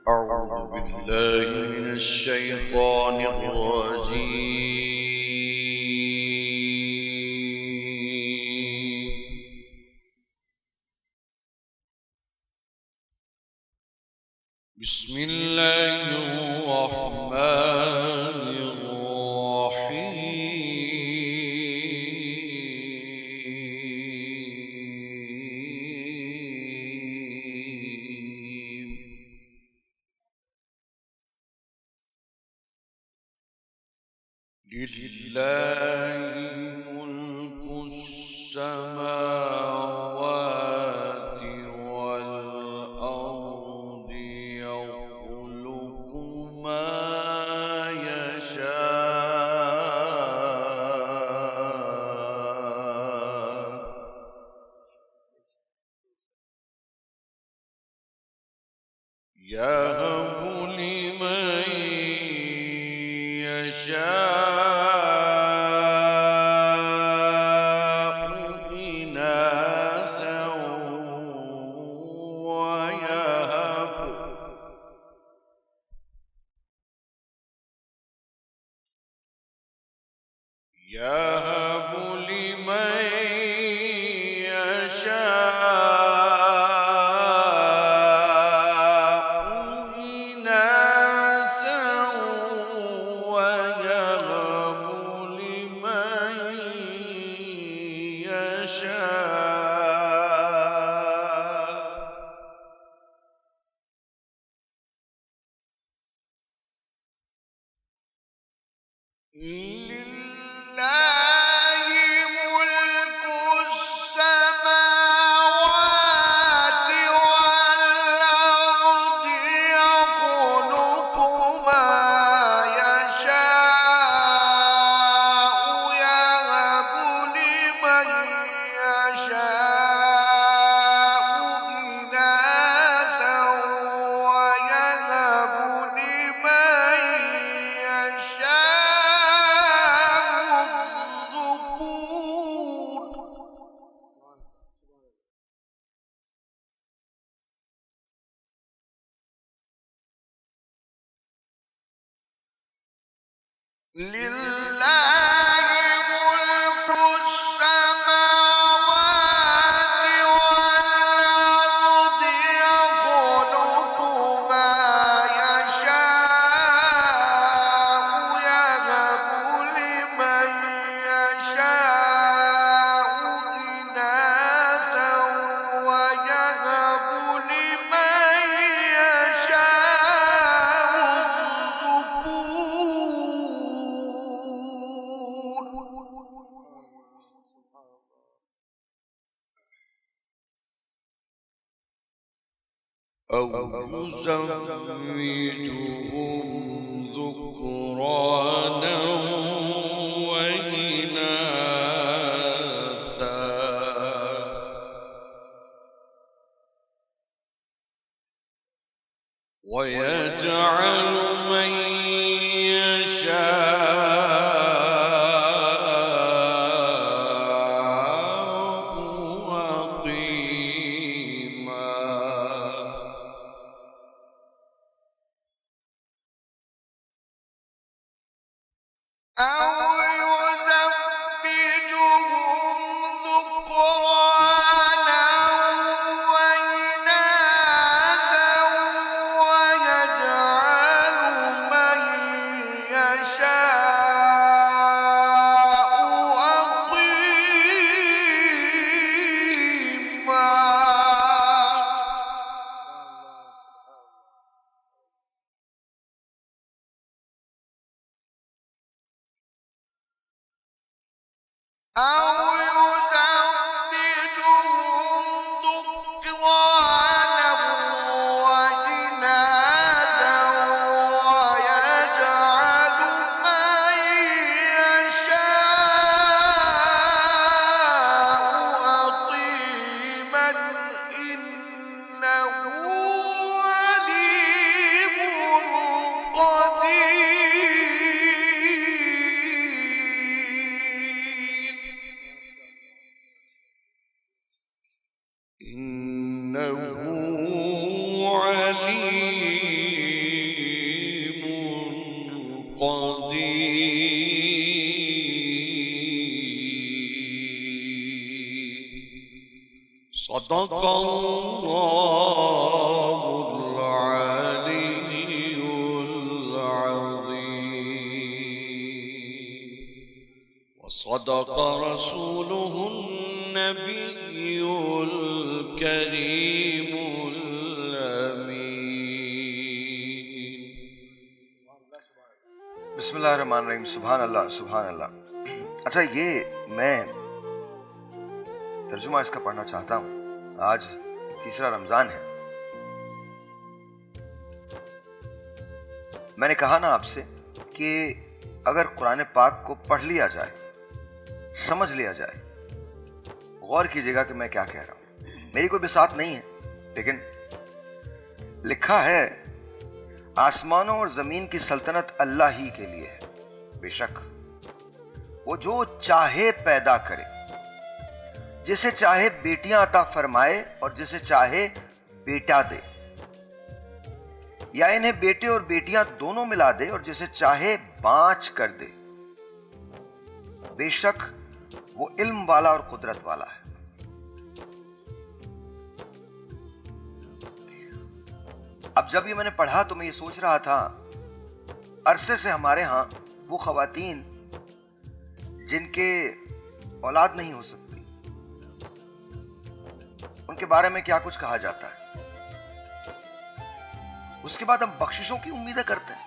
أعوذ بالله من الشيطان الرجيم. بسم الله الرحمن الرحيم. لله ملك السماوات والأرض يخلق ما يشاء يهب لمن يشاء إناثا يهب لمن يشاء إناثا ويهب لمن يشاء لله ملك السماوات والأرض يخلق ما يشاء يهب لمن يشاء إناثا ويهب لمن يشاء الذكور. لله ملك السماوات والأرض يخلق ما يشاء يهب لمن يشاء إناثا ويهب لمن يشاء الذكور. أو يزوجهم ذكرانا وإناثا ويجعل من يشاء عقيما. أو يزوجهم ذكرانا وإناثا ويجعل من يشاء عقيما. أو يزوجهم ذكرانا وإناثا ويجعل من يشاء عقيما إنه عليم قدير. إنه عليم صدق الله العلي العظيم وصدق رسوله النبي الكريم الأمين. بسم اللہ الرحمن الرحیم. سبحان اللہ سبحان اللہ. اچھا یہ میں ترجمہ اس کا پڑھنا چاہتا ہوں. آج تیسرا رمضان ہے. میں نے کہا نا آپ سے کہ اگر قرآن پاک کو پڑھ لیا جائے, سمجھ لیا جائے, غور کیجیے گا کہ میں کیا کہہ رہا ہوں. میری کوئی بساط نہیں ہے, لیکن لکھا ہے آسمانوں اور زمین کی سلطنت اللہ ہی کے لیے ہے. بے شک وہ جو چاہے پیدا کرے, جسے چاہے بیٹیاں عطا فرمائے اور جسے چاہے بیٹا دے, یا انہیں بیٹے اور بیٹیاں دونوں ملا دے اور جسے چاہے بانچ کر دے. بے شک وہ علم والا اور قدرت والا ہے. اب جب یہ میں نے پڑھا تو میں یہ سوچ رہا تھا, عرصے سے ہمارے ہاں وہ خواتین جن کے اولاد نہیں ہو سکتی, ان کے بارے میں کیا کچھ کہا جاتا ہے. اس کے بعد ہم بخششوں کی امیدیں کرتے ہیں.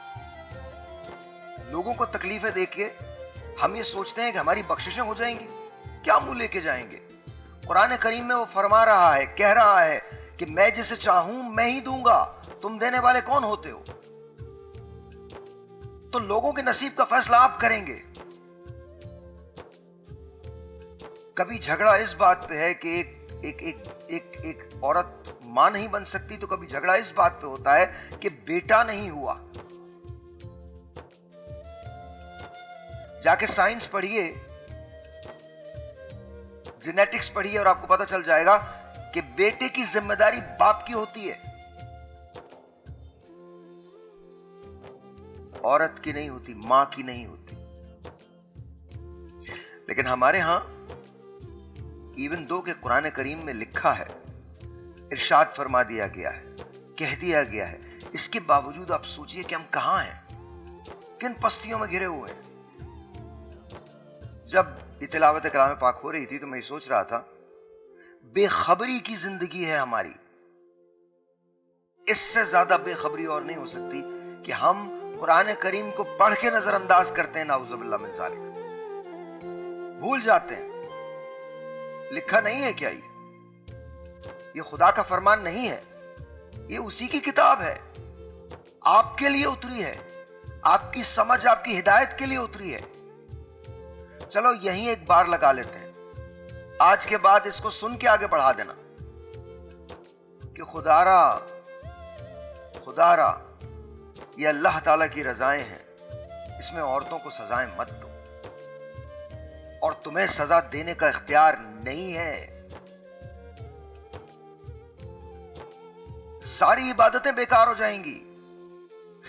لوگوں کو تکلیفیں دے کے ہم یہ سوچتے ہیں کہ ہماری بخششیں ہو جائیں گی. کیا منہ لے کے جائیں گے؟ قرآن کریم میں وہ فرما رہا ہے, کہہ رہا ہے کہ میں جسے چاہوں میں ہی دوں گا, تم دینے والے کون ہوتے ہو؟ تو لوگوں کے نصیب کا فیصلہ آپ کریں گے. کبھی جھگڑا اس بات پہ ہے کہ ایک عورت ماں نہیں بن سکتی, تو کبھی جھگڑا اس بات پہ ہوتا ہے کہ بیٹا نہیں ہوا. جا کے سائنس پڑھیے, جینیٹکس پڑھیے, اور آپ کو پتہ چل جائے گا کہ بیٹے کی ذمہ داری باپ کی ہوتی ہے, عورت کی نہیں ہوتی, ماں کی نہیں ہوتی. لیکن ہمارے ہاں ایون دو کہ قرآن کریم میں لکھا ہے, ارشاد فرما دیا گیا ہے, کہہ دیا گیا ہے, اس کے باوجود آپ سوچئے کہ ہم کہاں ہیں, کن پستیوں میں گھرے ہوئے ہیں. جب یہ تلاوت کلام پاک ہو رہی تھی تو میں یہ سوچ رہا تھا, بے خبری کی زندگی ہے ہماری. اس سے زیادہ بے خبری اور نہیں ہو سکتی کہ ہم قرآن کریم کو پڑھ کے نظر انداز کرتے ہیں, نعوذ باللہ من ذالک, بھول جاتے ہیں. لکھا نہیں ہے کیا یہ خدا کا فرمان نہیں ہے, یہ اسی کی کتاب ہے, آپ کے لیے اتری ہے, آپ کی سمجھ, آپ کی ہدایت کے لیے اتری ہے. چلو یہیں ایک بار لگا لیتے ہیں, آج کے بعد اس کو سن کے آگے بڑھا دینا کہ خدا را یہ اللہ تعالیٰ کی رضائیں ہیں, اس میں عورتوں کو سزائیں مت دو, اور تمہیں سزا دینے کا اختیار نہیں ہے. ساری عبادتیں بیکار ہو جائیں گی,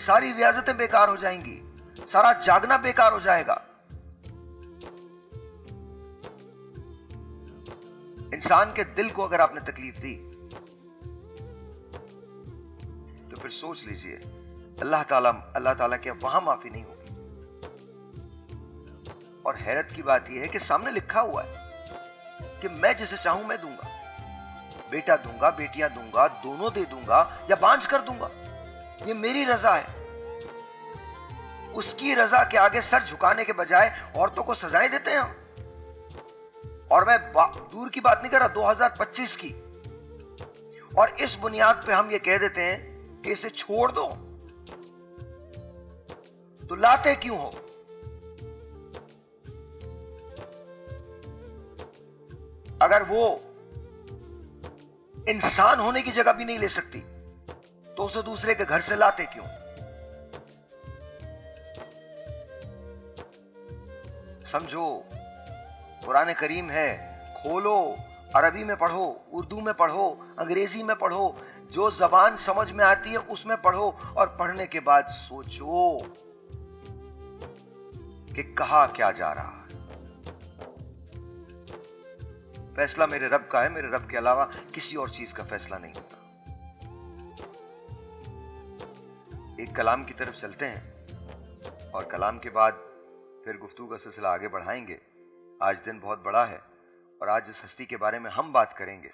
ساری ریاضتیں بیکار ہو جائیں گی, سارا جاگنا بیکار ہو جائے گا. انسان کے دل کو اگر آپ نے تکلیف دی تو پھر سوچ لیجئے اللہ تعالیٰ کے وہاں معافی نہیں ہوگی. اور حیرت کی بات یہ ہے کہ سامنے لکھا ہوا ہے کہ میں جسے چاہوں میں دوں گا, بیٹا دوں گا, بیٹیاں دوں گا, دونوں دے دوں گا یا بانچ کر دوں گا. یہ میری رضا ہے. اس کی رضا کے آگے سر جھکانے کے بجائے عورتوں کو سزائیں دیتے ہیں. اور میں دور کی بات نہیں کر رہا, 2025 کی. اور اس بنیاد پہ ہم یہ کہہ دیتے ہیں کہ اسے چھوڑ دو, تو لاتے کیوں ہو؟ اگر وہ انسان ہونے کی جگہ بھی نہیں لے سکتی تو اسے دوسرے کے گھر سے لاتے کیوں؟ سمجھو, قرآن کریم ہے, کھولو, عربی میں پڑھو, اردو میں پڑھو, انگریزی میں پڑھو, جو زبان سمجھ میں آتی ہے اس میں پڑھو, اور پڑھنے کے بعد سوچو کہ کہا کیا جا رہا ہے. فیصلہ میرے رب کا ہے، میرے رب کے علاوہ کسی اور چیز کا فیصلہ نہیں ہوتا۔ ایک کلام کی طرف چلتے ہیں اور کلام کے بعد پھر گفتگو کا سلسلہ آگے بڑھائیں گے۔ آج دن بہت بڑا ہے اور آج جس ہستی کے بارے میں ہم بات کریں گے،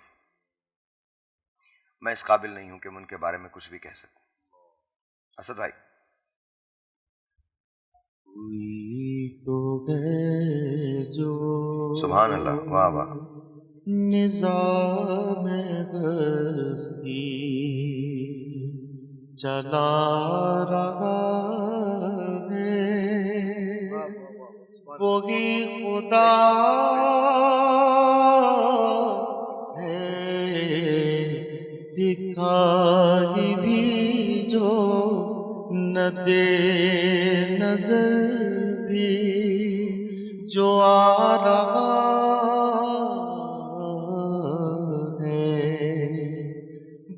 میں اس قابل نہیں ہوں کہ میں ان کے بارے میں کچھ بھی کہہ سکوں۔ اسد بھائی، تو ہے جو سبحان اللہ، واہ واہ، نظام ہستی چلا رہا ہے، وہی خدا ہے، دکھائی بھی جو نہ دے نظر بھی جو آ رہا ہے،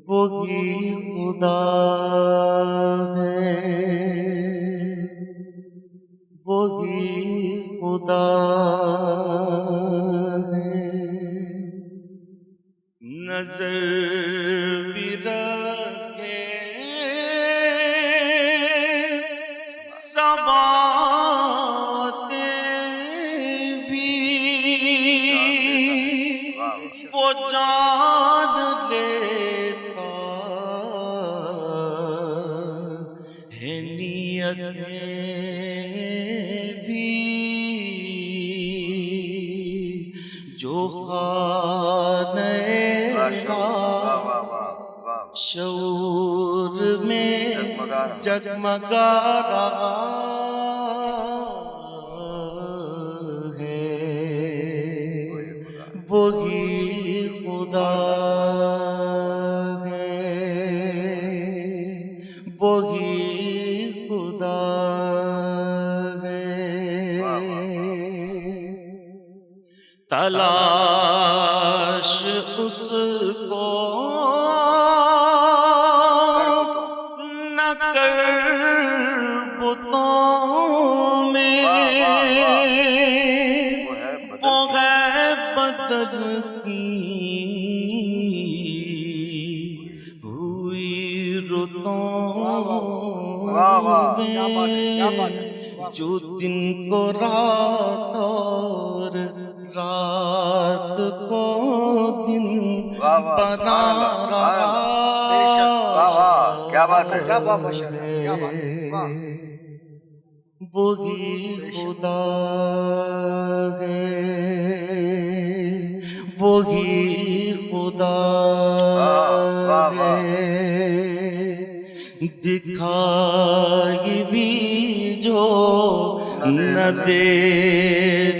وہی خدا ہے، وہی خدا ہے، نظر بھی رکھے سماعتیں بھی، وہ جان لیتا ہے نیتیں بھی، جو خانہ شعور میں جگمگا رہا ہے، وہی خدا ہے، وہی خدا ہے، تلاش اس کو نہ کر بتوں میں، وہ ہے بدلتی ہوئی رتوں میں، جو دن کو رات اور رات کو دن بنا رہا کیا بات ہے، وہی خدا ہے، وہی خدا ہے، دکھائی بھی جو نہ دے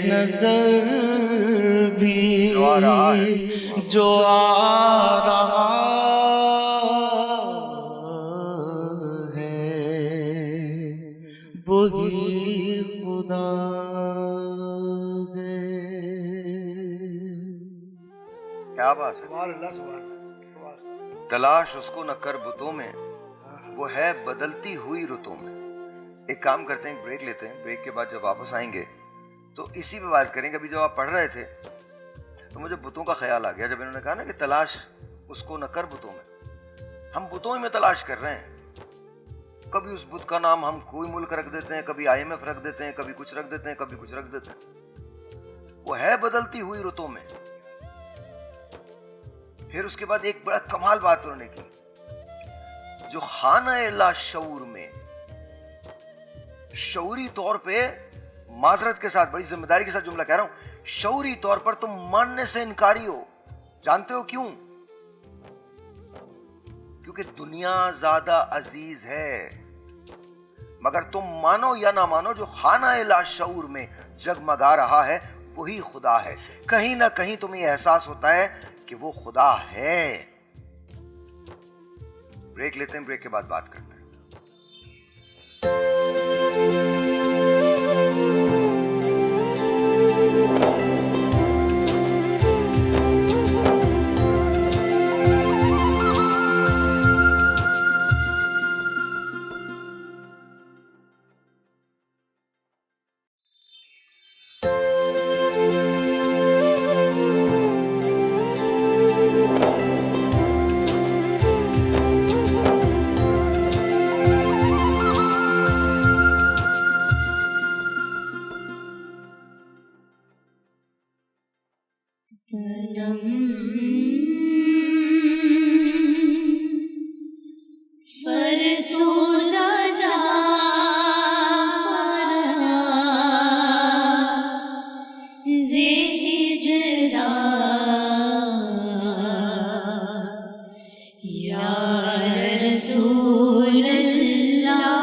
نظر بھی جو آ رہا ہے، وہی خدا ہے۔ کیا بات ہے، تلاش اس کو نہ کر بتوں میں، وہ ہے بدلتی ہوئی رتوں میں۔ ایک کام کرتے ہیں، ایک بریک لیتے ہیں، بریک کے بعد جب واپس آئیں گے تو اسی پہ بات کریں گے۔ ابھی جب آپ پڑھ رہے تھے تو مجھے بتوں کا خیال آ گیا، جب انہوں نے کہا نا کہ تلاش اس کو نہ کر بتوں میں، ہم بتوں میں تلاش کر رہے ہیں۔ کبھی اس بت کا نام ہم کوئی ملک رکھ دیتے ہیں، کبھی IMF رکھ دیتے ہیں، کبھی کچھ رکھ دیتے ہیں، کبھی کچھ رکھ دیتے ہیں۔ وہ ہے بدلتی ہوئی رتوں میں۔ پھر اس کے بعد ایک بڑا کمال بات انہوں نے کی، جو خانہ لا شعور میں، شعوری طور پہ، معذرت کے ساتھ، بڑی ذمہ داری کے ساتھ جملہ کہہ رہا ہوں، شعوری طور پر تم ماننے سے انکاری ہو۔ جانتے ہو کیوں؟ کیونکہ دنیا زیادہ عزیز ہے، مگر تم مانو یا نہ مانو، جو خانہ لا شعور میں جگمگا رہا ہے وہی خدا ہے۔ کہیں نہ کہیں تمہیں احساس ہوتا ہے کہ وہ خدا ہے۔ بریک لیتے ہیں، بریک کے بعد بات کرتے ہیں۔ فرسودہ جا زہجرا یا رسول اللہ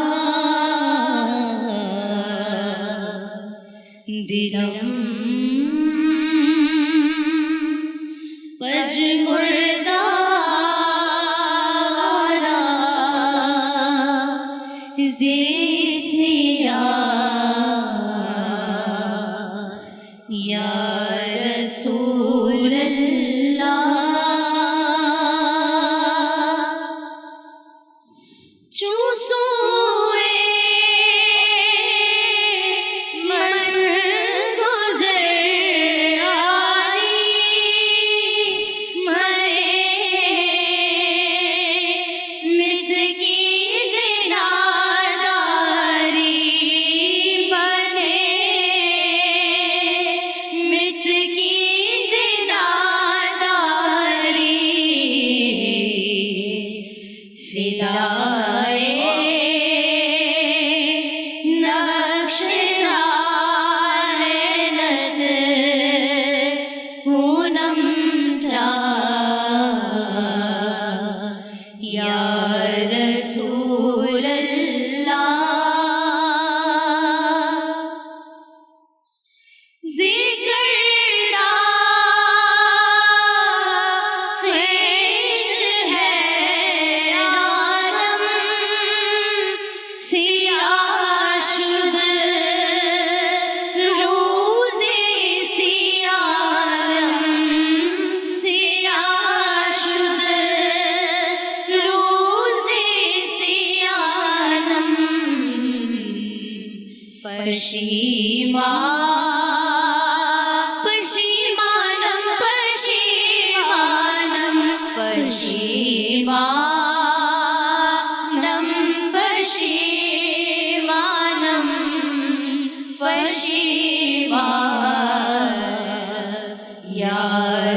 دلم پجمردارا زیسیا یا رسول اللہ چوسوئے من گزر آئی مرے مسکی زناداری بنے مسکی زناداری فدائے نقش رالت پونم جا یا رسول اللہ ذکر خیش ہے عالم سیاہ شد روزی سیاہم سیاہ شد روزی سیاہم پشیمانم پشیمانم پشیمانم پشیمانم پشیمان یا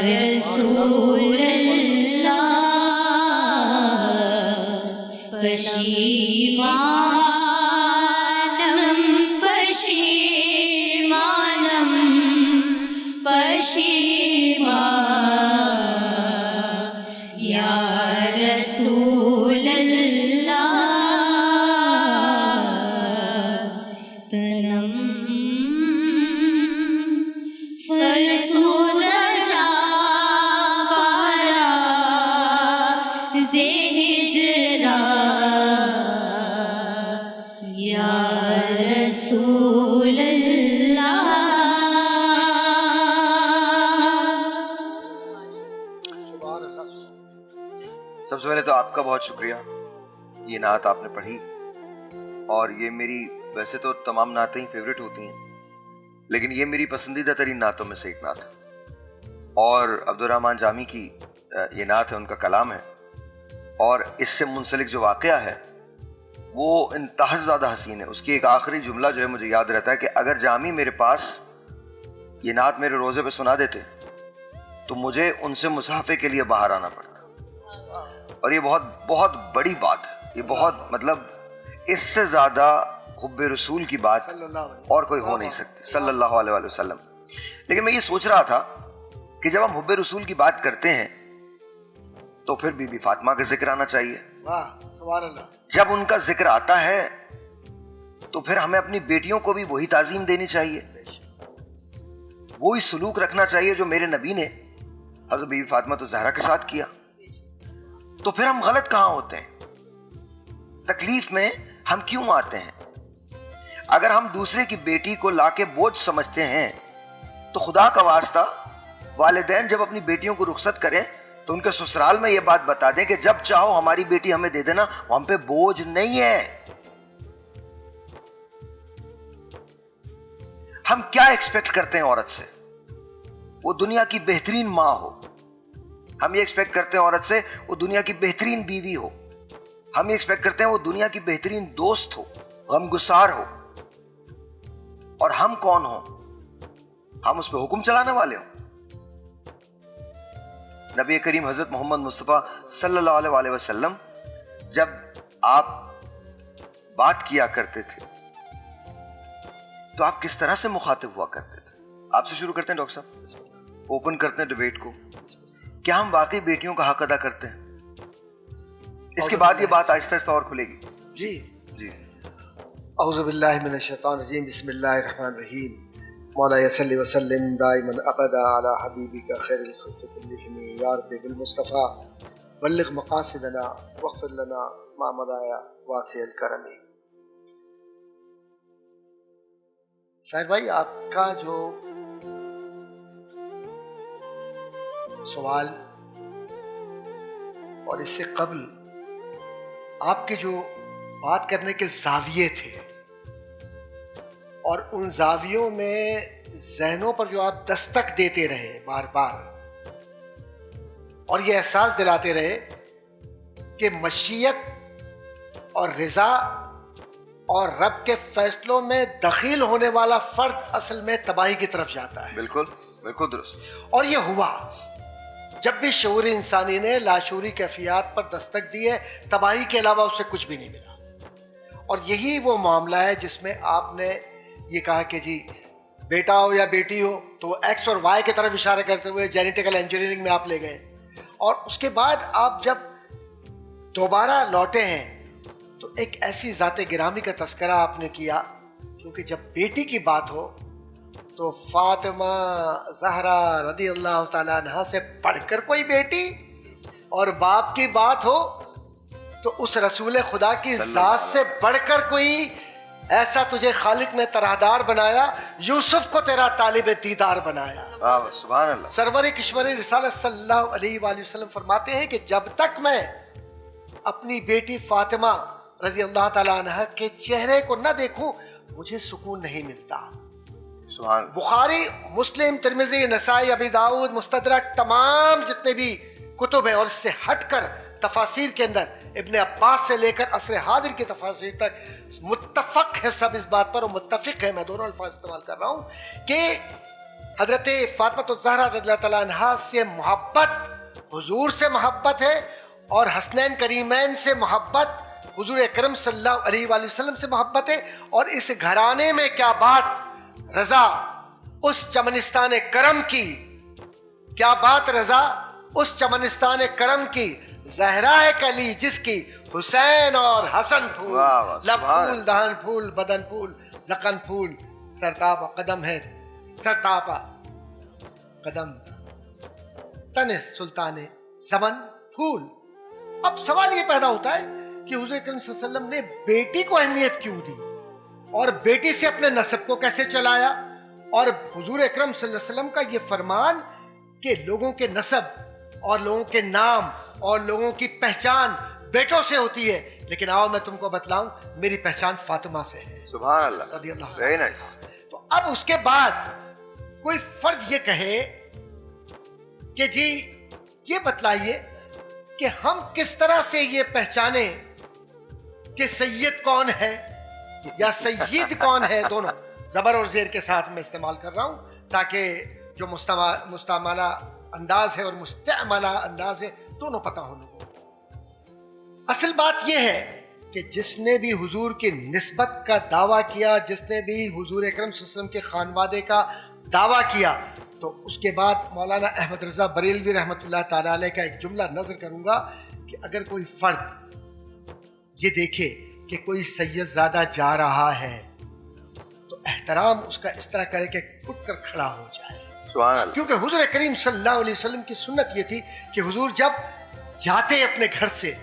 رسول اللہ پشیمانم پشیمانم پشیمان یا رسول اللہ تنم فرسودہ جا پارا زہجرا یا رسول اللہ سب سے پہلے تو آپ کا بہت شکریہ، یہ نعت آپ نے پڑھی، اور یہ میری ویسے تو تمام نعتیں ہی فیوریٹ ہوتی ہیں، لیکن یہ میری پسندیدہ ترین نعتوں میں سے ایک نعت ہے، اور عبدالرحمن جامی کی یہ نعت ہے، ان کا کلام ہے، اور اس سے منسلک جو واقعہ ہے وہ انتہا زیادہ حسین ہے۔ اس کی ایک آخری جملہ جو ہے مجھے یاد رہتا ہے کہ اگر جامی میرے پاس یہ نعت میرے روزے پہ سنا دیتے تو مجھے ان سے مصافحے کے لیے باہر آنا پڑتا، اور یہ بہت بہت بڑی بات ہے، یہ بہت مطلب اس سے زیادہ حب رسول کی بات اور کوئی ہو نہیں سکتی صلی اللہ علیہ وآلہ وسلم۔ لیکن میں یہ سوچ رہا تھا کہ جب ہم حب رسول کی بات کرتے ہیں تو پھر بی بی فاطمہ کا ذکر آنا چاہیے۔ جب ان کا ذکر آتا ہے تو پھر ہمیں اپنی بیٹیوں کو بھی وہی تعظیم دینی چاہیے، وہی سلوک رکھنا چاہیے جو میرے نبی نے حضرت بی بی فاطمہ الزہرا کے ساتھ کیا۔ تو پھر ہم غلط کہاں ہوتے ہیں؟ تکلیف میں ہم کیوں آتے ہیں؟ اگر ہم دوسرے کی بیٹی کو لا کے بوجھ سمجھتے ہیں تو خدا کا واسطہ والدین جب اپنی بیٹیوں کو رخصت کریں تو ان کے سسرال میں یہ بات بتا دیں کہ جب چاہو ہماری بیٹی ہمیں دے دینا، وہ ہم پہ بوجھ نہیں ہے۔ ہم کیا ایکسپیکٹ کرتے ہیں عورت سے؟ وہ دنیا کی بہترین ماں ہو۔ ہم یہ ایکسپیکٹ کرتے ہیں عورت سے وہ دنیا کی بہترین بیوی ہو۔ ہم یہ ایکسپیکٹ کرتے ہیں وہ دنیا کی بہترین دوست ہو، غمگسار ہو۔ اور ہم کون ہوں؟ ہم اس پہ حکم چلانے والے ہوں۔ نبی کریم حضرت محمد مصطفیٰ صلی اللہ علیہ وسلم جب آپ بات کیا کرتے تھے تو آپ کس طرح سے مخاطب ہوا کرتے تھے؟ آپ سے شروع کرتے ہیں ڈاکٹر صاحب، اوپن کرتے ہیں ڈبیٹ کو. کیا ہم واقعی بیٹیوں کا حق ادا کرتے ہیں؟ اس کے بعد یہ بات آہستہ آہستہ اور کھلے گی. جی اعوذ باللہ من الشیطان الرجیم، بسم اللہ الرحمن الرحیم. مولا صلی وسلم دائما ابدا علی حبیبک خیر الخلق کلہم یا رب بالمصطفیٰ بلغ مقاصدنا واغفر لنا ما مضى واسع الکرم. شاہد بھائی، آپ کا جو سوال اور اس سے قبل آپ کے جو بات کرنے کے زاویے تھے اور ان زاویوں میں ذہنوں پر جو آپ دستک دیتے رہے بار بار اور یہ احساس دلاتے رہے کہ مشیت اور رضا اور رب کے فیصلوں میں دخیل ہونے والا فرد اصل میں تباہی کی طرف جاتا ہے. بالکل بالکل درست. اور یہ ہوا جب بھی شعور انسانی نے لاشعوری کیفیات پر دستک دی ہے، تباہی کے علاوہ اسے کچھ بھی نہیں ملا. اور یہی وہ معاملہ ہے جس میں آپ نے یہ کہا کہ جی بیٹا ہو یا بیٹی ہو تو ایکس اور وائی کی طرف اشارہ کرتے ہوئے جینیٹیکل انجینئرنگ میں آپ لے گئے. اور اس کے بعد آپ جب دوبارہ لوٹے ہیں تو ایک ایسی ذات گرامی کا تذکرہ آپ نے کیا، کیونکہ جب بیٹی کی بات ہو تو فاطمہ زہرا رضی اللہ تعالیٰ عنہا سے پڑھ کر کوئی بیٹی، اور باپ کی بات ہو تو اس رسول خدا کی ذات سے بڑھ کر کوئی ایسا تجھے خالق نے طرحدار بنایا، یوسف کو تیرا طالب دیدار بنایا. سبحان اللہ. سرور کشور رسالت صلی اللہ علیہ وآلہ وسلم فرماتے ہیں کہ جب تک میں اپنی بیٹی فاطمہ رضی اللہ تعالیٰ عنہ کے چہرے کو نہ دیکھوں مجھے سکون نہیں ملتا. سبحان. بخاری، مسلم، ترمذی، نسائی، ابی داؤد، مستدرک، تمام جتنے بھی کتب ہیں، اور اس سے ہٹ کر تفاسیر کے اندر ابن عباس سے لے کر عصر حاضر کی تفاسیر تک متفق ہے سب اس بات پر، اور متفق ہے، میں دونوں الفاظ استعمال کر رہا ہوں، کہ حضرت فاطمہ الزہرا رضی اللہ تعالیٰ عنہا سے محبت حضور سے محبت ہے، اور حسنین کریمین سے محبت حضور اکرم صلی اللہ علیہ وآلہ وسلم سے محبت ہے. اور اس گھرانے میں کیا بات رضا اس چمنستان کرم کی، کیا بات رضا اس چمنستان کرم کی، زہرا کلی جس کی حسین اور حسن پھول، لب پھول، دہن پھول، بدن پھول، ذقن پھول، سرتاپا قدم ہے، سرتاپا قدم تن سلطان زمن پھول. اب سوال یہ پیدا ہوتا ہے کہ حضور اکرم صلی اللہ علیہ وسلم نے بیٹی کو اہمیت کیوں دی، اور بیٹی سے اپنے نسب کو کیسے چلایا. اور حضور اکرم صلی اللہ علیہ وسلم کا یہ فرمان کہ لوگوں کے نسب اور لوگوں کے نام اور لوگوں کی پہچان بیٹوں سے ہوتی ہے، لیکن آؤ میں تم کو بتلاؤں میری پہچان فاطمہ سے ہے. سبحان اللہ. رضی اللہ. Very nice. تو اب اس کے بعد کوئی فرد یہ کہے کہ جی یہ بتلائیے کہ ہم کس طرح سے یہ پہچانیں کہ سید کون ہے یا سید کون ہے. دونوں زبر اور زیر کے ساتھ میں استعمال کر رہا ہوں تاکہ جو مستعملہ انداز ہے اور مستعملہ انداز ہے دونوں پتہ ہو لوگوں کو. اصل بات یہ ہے کہ جس نے بھی حضور کی نسبت کا دعویٰ کیا، جس نے بھی حضور اکرم صلی اللہ علیہ وسلم کے خانوادے کا دعویٰ کیا، تو اس کے بعد مولانا احمد رضا بریلوی رحمۃ اللہ تعالیٰ علیہ کا ایک جملہ نظر کروں گا کہ اگر کوئی فرد یہ دیکھے کہ کوئی سید زادہ جا رہا ہے تو احترام اس کا اس طرح کرے کہ اٹھ کر کھڑا ہو جائے. سبحان اللہ. کیونکہ حضور کریم صلی اللہ علیہ وسلم کی سنت یہ تھی کہ حضور جب جاتے اپنے گھر سے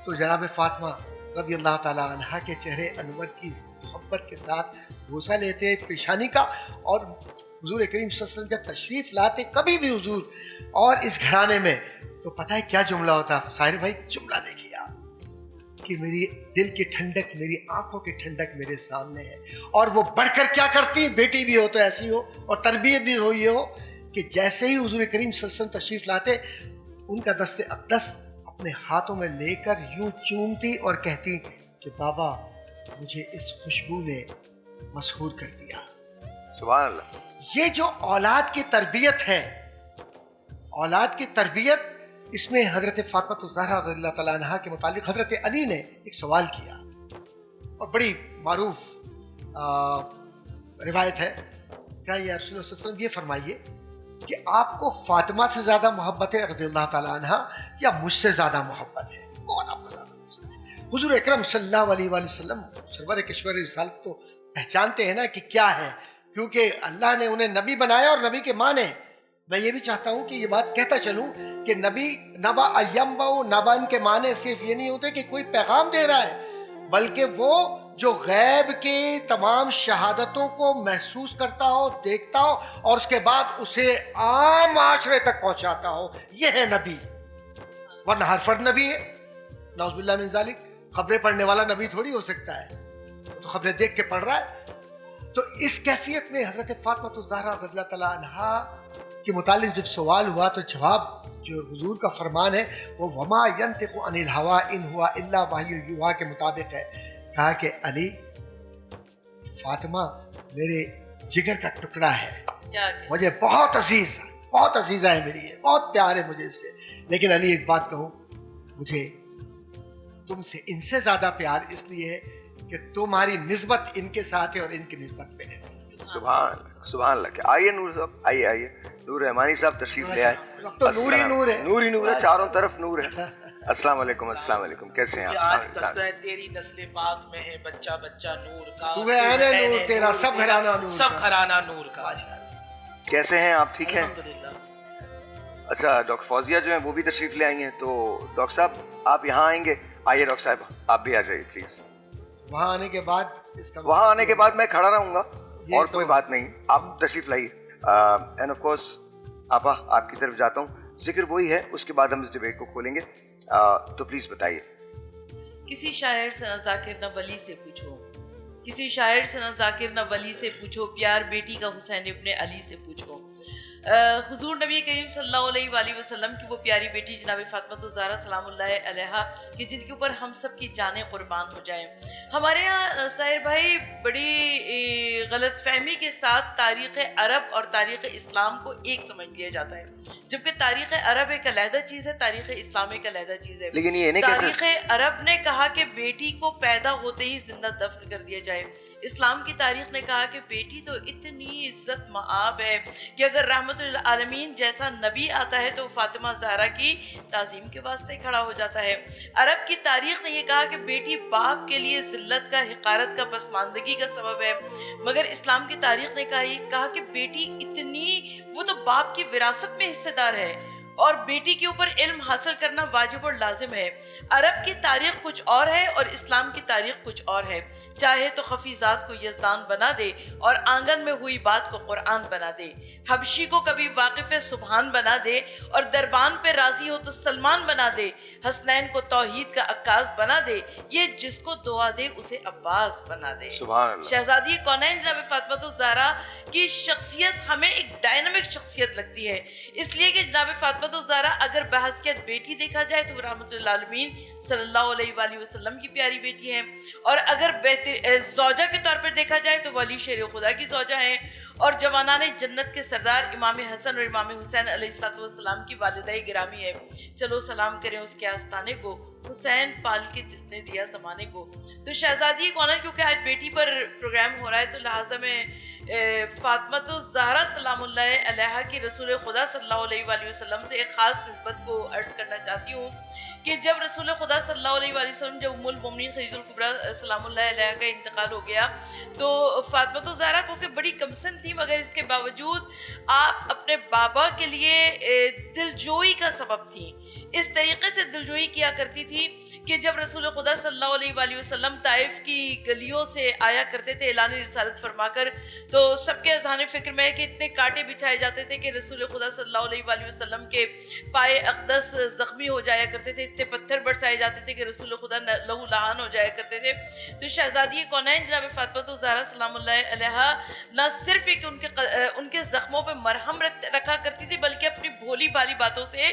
تو جناب فاطمہ رضی اللہ تعالیٰ عنہ کے چہرے انور کی محبت کے ساتھ بوسہ لیتے پیشانی کا. اور حضور کریم صلی اللہ علیہ وسلم جب تشریف لاتے کبھی بھی حضور اور اس گھرانے میں تو پتہ ہے کیا جملہ ہوتا؟ ساحر بھائی جملہ دیکھیے آپ کہ میری دل کی ٹھنڈک، میری آنکھوں کی ٹھنڈک میرے سامنے ہے. اور وہ بڑھ کر کیا کرتی، بیٹی بھی ہو تو ایسی ہو اور تربیت بھی ہوئی ہو کہ جیسے ہی حضور کریم صلی اللہ علیہ وسلم تشریف لاتے ان کا دست اقدس اپنے ہاتھوں میں لے کر یوں چومتی اور کہتی کہ بابا مجھے اس خوشبو نے مسحور کر دیا. سبحان اللہ. یہ جو اولاد کی تربیت ہے، اولاد کی تربیت اس میں حضرت فاطمہ الزہرا رضی اللہ تعالیٰ عنہ کے متعلق حضرت علی نے ایک سوال کیا اور بڑی معروف روایت ہے. کہا یا رسول اللہ صلی اللہ علیہ وسلم یہ فرمائیے کہ آپ کو فاطمہ سے زیادہ محبت ہے رضی اللہ تعالیٰ عنہ یا مجھ سے زیادہ محبت ہے؟ کون آپ کو زیادہ پسند ہے؟ حضور اکرم صلی اللہ علیہ وآلہ وسلم سرور کشور رسالت تو پہچانتے ہیں نا کہ کیا ہے، کیونکہ اللہ نے انہیں نبی بنایا اور نبی کے مانے. میں یہ بھی چاہتا ہوں کہ یہ بات کہتا چلوں کہ نبی نبا ایمبا نبا ان کے معنی صرف یہ نہیں ہوتے کہ کوئی پیغام دے رہا ہے، بلکہ وہ جو غیب کے تمام شہادتوں کو محسوس کرتا ہو، دیکھتا ہو اور اس کے بعد اسے عام معاشرے تک پہنچاتا ہو، یہ ہے نبی. ورنہ ہر فرد نبی ہے، نعوذ باللہ من ذالک. خبریں پڑھنے والا نبی تھوڑی ہو سکتا ہے، وہ تو خبریں دیکھ کے پڑھ رہا ہے. تو اس کیفیت میں حضرت فاطمہ الزہرا رضی اللہ تعالیٰ عنہا کے متعلق جب سوال ہوا تو جواب جو حضور کا فرمان ہے وہ وما ینطق عن الہوا ان ہوا الا وحی یوحی کے مطابق ہے. کہا کہ علی فاطمہ میرے جگر کا ٹکڑا ہے، مجھے بہت عزیز ہے میری، ہے بہت پیار ہے مجھے اس سے. لیکن علی ایک بات کہوں، مجھے تم سے ان سے زیادہ پیار اس لیے ہے کہ تمہاری نسبت ان کے ساتھ ہے اور ان کی نسبت میرے ساتھ. سبحان اللہ. آئیے نور صاحب، آئیے نور رحمانی صاحب تشریف لے آئے. تو نور ہی نور ہے، نور ہی نور ہے، چاروں طرف نور ہے. السلام علیکم. السلام علیکم، کیسے ہیں کہ آپ؟ آج تذکرہ تیری نسل پاک میں ہے بچہ بچہ نور کا، تو ہے عین نور تیرا، سب گھرانہ نور کا، سب گھرانہ نور کا. کیسے ہیں آپ؟ ٹھیک ہیں؟ الحمدللہ. اچھا، ڈاکٹر فوزیہ جو ہیں وہ بھی تشریف لے آئی ہیں. تو ڈاکٹر صاحب آپ یہاں آئیں گے؟ آئیے ڈاکٹر صاحب آپ بھی آ جائیے پلیز. وہاں آنے کے بعد وہاں آنے کے بعد میں کھڑا رہوں گا اور کوئی بات نہیں، آپ تشریف لائیے. اینڈ آف کورس آپا آپ کی طرف جاتا ہوں، ذکر وہی ہے، اس کے بعد ہم اس ڈیبیٹ کو کھولیں گے. تو پلیز بتائیے. کسی شاعر سے نہ ذاکر نہ ولی سے پوچھو، کسی شاعر سے نہ ذاکر نہ ولی سے پوچھو، پیار بیٹی کا حسین ابن علی سے پوچھو. حضور نبی کریم صلی اللہ علیہ وآلہ وسلم کی وہ پیاری بیٹی جناب فاطمہ الزہرا سلام اللہ علیہا کہ جن کے اوپر ہم سب کی جانیں قربان ہو جائیں. ہمارے یہاں ساحر بھائی بڑی غلط فہمی کے ساتھ تاریخ عرب اور تاریخ اسلام کو ایک سمجھ لیا جاتا ہے، جبکہ تاریخ عرب ایک علیحدہ چیز ہے، تاریخ اسلام ایک علیحدہ چیز ہے. لیکن یہ تاریخ عرب نے کہا کہ بیٹی کو پیدا ہوتے ہی زندہ دفن کر دیا جائے. اسلام کی تاریخ نے کہا کہ بیٹی تو اتنی عزت مآب ہے کہ اگر رحمت العالمین جیسا نبی آتا ہے تو فاطمہ زہرا کی تعظیم کے واسطے کھڑا ہو جاتا ہے. عرب کی تاریخ نے یہ کہا کہ بیٹی باپ کے لیے ذلت کا، حقارت کا، پسماندگی کا سبب ہے، مگر اسلام کی تاریخ نے کہا کہ بیٹی اتنی، وہ تو باپ کی وراثت میں حصے دار ہے اور بیٹی کے اوپر علم حاصل کرنا واجب اور لازم ہے. عرب کی تاریخ کچھ اور ہے اور اسلام کی تاریخ کچھ اور ہے. چاہے تو خفیزات کو یزدان بنا دے اور آنگن میں ہوئی بات کو قرآن بنا دے، حبشی کو کبھی واقف سبحان بنا دے اور دربان پہ راضی ہو تو سلمان بنا دے، حسنین کو توحید کا عکاس بنا دے، یہ جس کو دعا دے اسے عباس بنا دے. شہزادی کونین جناب فاطمہ الزہرا کی شخصیت ہمیں ایک ڈائنامک شخصیت لگتی ہے، اس لیے کہ جناب فاطمہ الزہرا اگر بحثیت بیٹی دیکھا جائے تو رحمت العالمین صلی اللہ علیہ وآلہ وسلم کی پیاری بیٹی ہیں، اور اگر بہتر زوجہ کے طور پر دیکھا جائے تو ولی شیر خدا کی زوجہ ہیں، اور جوانان جنت کے سردار امام حسن اور امام حسین علیہ السلام کی والدہ گرامی ہے. چلو سلام کریں اس کے آستانے کو، حسین پال کے جس نے دیا زمانے کو. تو شہزادی کونر کیونکہ آج بیٹی پر پروگرام ہو رہا ہے تو لہٰذا میں فاطمہ الزہرا سلام اللہ علیہا کی رسول خدا صلی اللہ علیہ وآلہ وسلم سے ایک خاص نسبت کو عرض کرنا چاہتی ہوں کہ جب رسول خدا صلی اللہ علیہ وآلہ وسلم جب ام المومنین خدیجہ الکبریٰ سلام اللہ علیہا کا انتقال ہو گیا تو فاطمہ الزہرا کو کہ بڑی کمسن تھی مگر اس کے باوجود آپ اپنے بابا کے لیے دلجوئی کا سبب تھی. اس طریقے سے دلجوئی کیا کرتی تھی کہ جب رسول خدا صلی اللہ علیہ وآلہ وسلم طائف کی گلیوں سے آیا کرتے تھے اعلان رسالت فرما کر تو سب کے اذہان فکر میں ہے کہ اتنے کانٹے بچھائے جاتے تھے کہ رسول خدا صلی اللہ علیہ وآلہ وسلم کے پائے اقدس زخمی ہو جایا کرتے تھے، اتنے پتھر برسائے جاتے تھے کہ رسول خدا لہو لہان ہو جایا کرتے تھے. تو شہزادی کونین جناب فاطمہ الزہرا سلام اللہ علیہا نہ صرف ایک ان کے زخموں پہ مرہم رکھا کرتی تھی بلکہ اپنی بھولی بھالی باتوں سے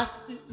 ask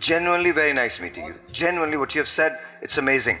Genuinely very nice meeting you. Genuinely what you have said, it's amazing.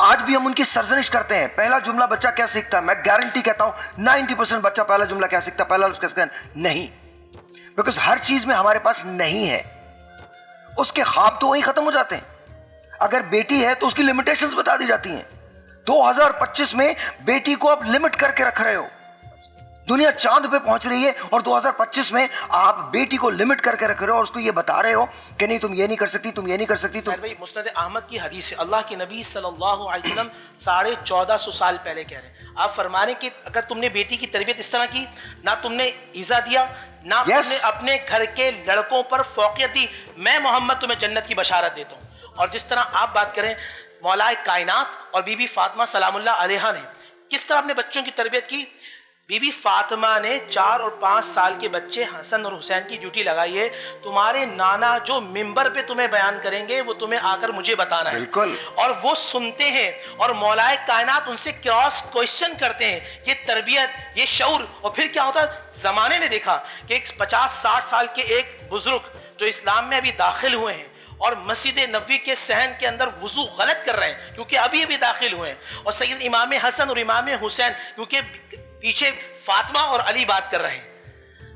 آج بھی ہم ان کی سرزنش کرتے ہیں. پہلا جملہ بچہ کیا سیکھتا ہے؟ میں گارنٹی کہتا ہوں 90% بچہ پہلا جملہ کیا سیکھتا ہے؟ پہلا لفظ کیا سیکھتا ہے؟ نہیں. بیکاز ہر چیز میں ہمارے پاس نہیں ہے. اس کے خواب تو وہیں ختم ہو جاتے ہیں. اگر بیٹی ہے تو اس کی لمیٹیشنز بتا دی جاتی ہیں. 2025 میں بیٹی کو آپ لمٹ کر کے رکھ رہے ہو. دنیا چاند پہ پہنچ رہی ہے اور 2025 میں آپ بیٹی کو لمٹ کر کے رکھ رہے ہو اور اس کو یہ بتا رہے ہو کہ نہیں تم یہ نہیں کر سکتی، تم یہ نہیں کر سکتی. خیر بھائی، مسند احمد کی حدیث ہے، اللہ کے نبی صلی اللہ علیہ وسلم 1450 سال پہلے کہہ رہے ہیں، آپ فرما رہے ہیں کہ اگر تم نے بیٹی کی تربیت اس طرح کی، نہ تم نے ایذا دیا، نہ تم نے اپنے گھر کے لڑکوں پر فوقیت دی، میں محمد تمہیں جنت کی بشارت دیتا ہوں. اور جس طرح آپ بات کریں مولا کائنات اور بی بی فاطمہ سلام اللہ علیہا نے کس طرح اپنے بچوں کی تربیت کی. بی بی فاطمہ نے 4 اور 5 سال کے بچے حسن اور حسین کی ڈیوٹی لگائی ہے، تمہارے نانا جو ممبر پہ تمہیں بیان کریں گے وہ تمہیں آ کر مجھے بتانا ہے. بالکل. اور وہ سنتے ہیں اور مولا کائنات ان سے کراس کوشچن کرتے ہیں. یہ تربیت، یہ شعور. اور پھر کیا ہوتا ہے، زمانے نے دیکھا کہ ایک 50-60 سال کے ایک بزرگ جو اسلام میں ابھی داخل ہوئے ہیں اور مسجد نبوی کے صحن کے اندر وضو غلط کر رہے ہیں کیونکہ ابھی داخل ہوئے ہیں، اور سید امام حسن اور امام حسین کیونکہ پیچھے فاطمہ اور علی بات کر رہے ہیں.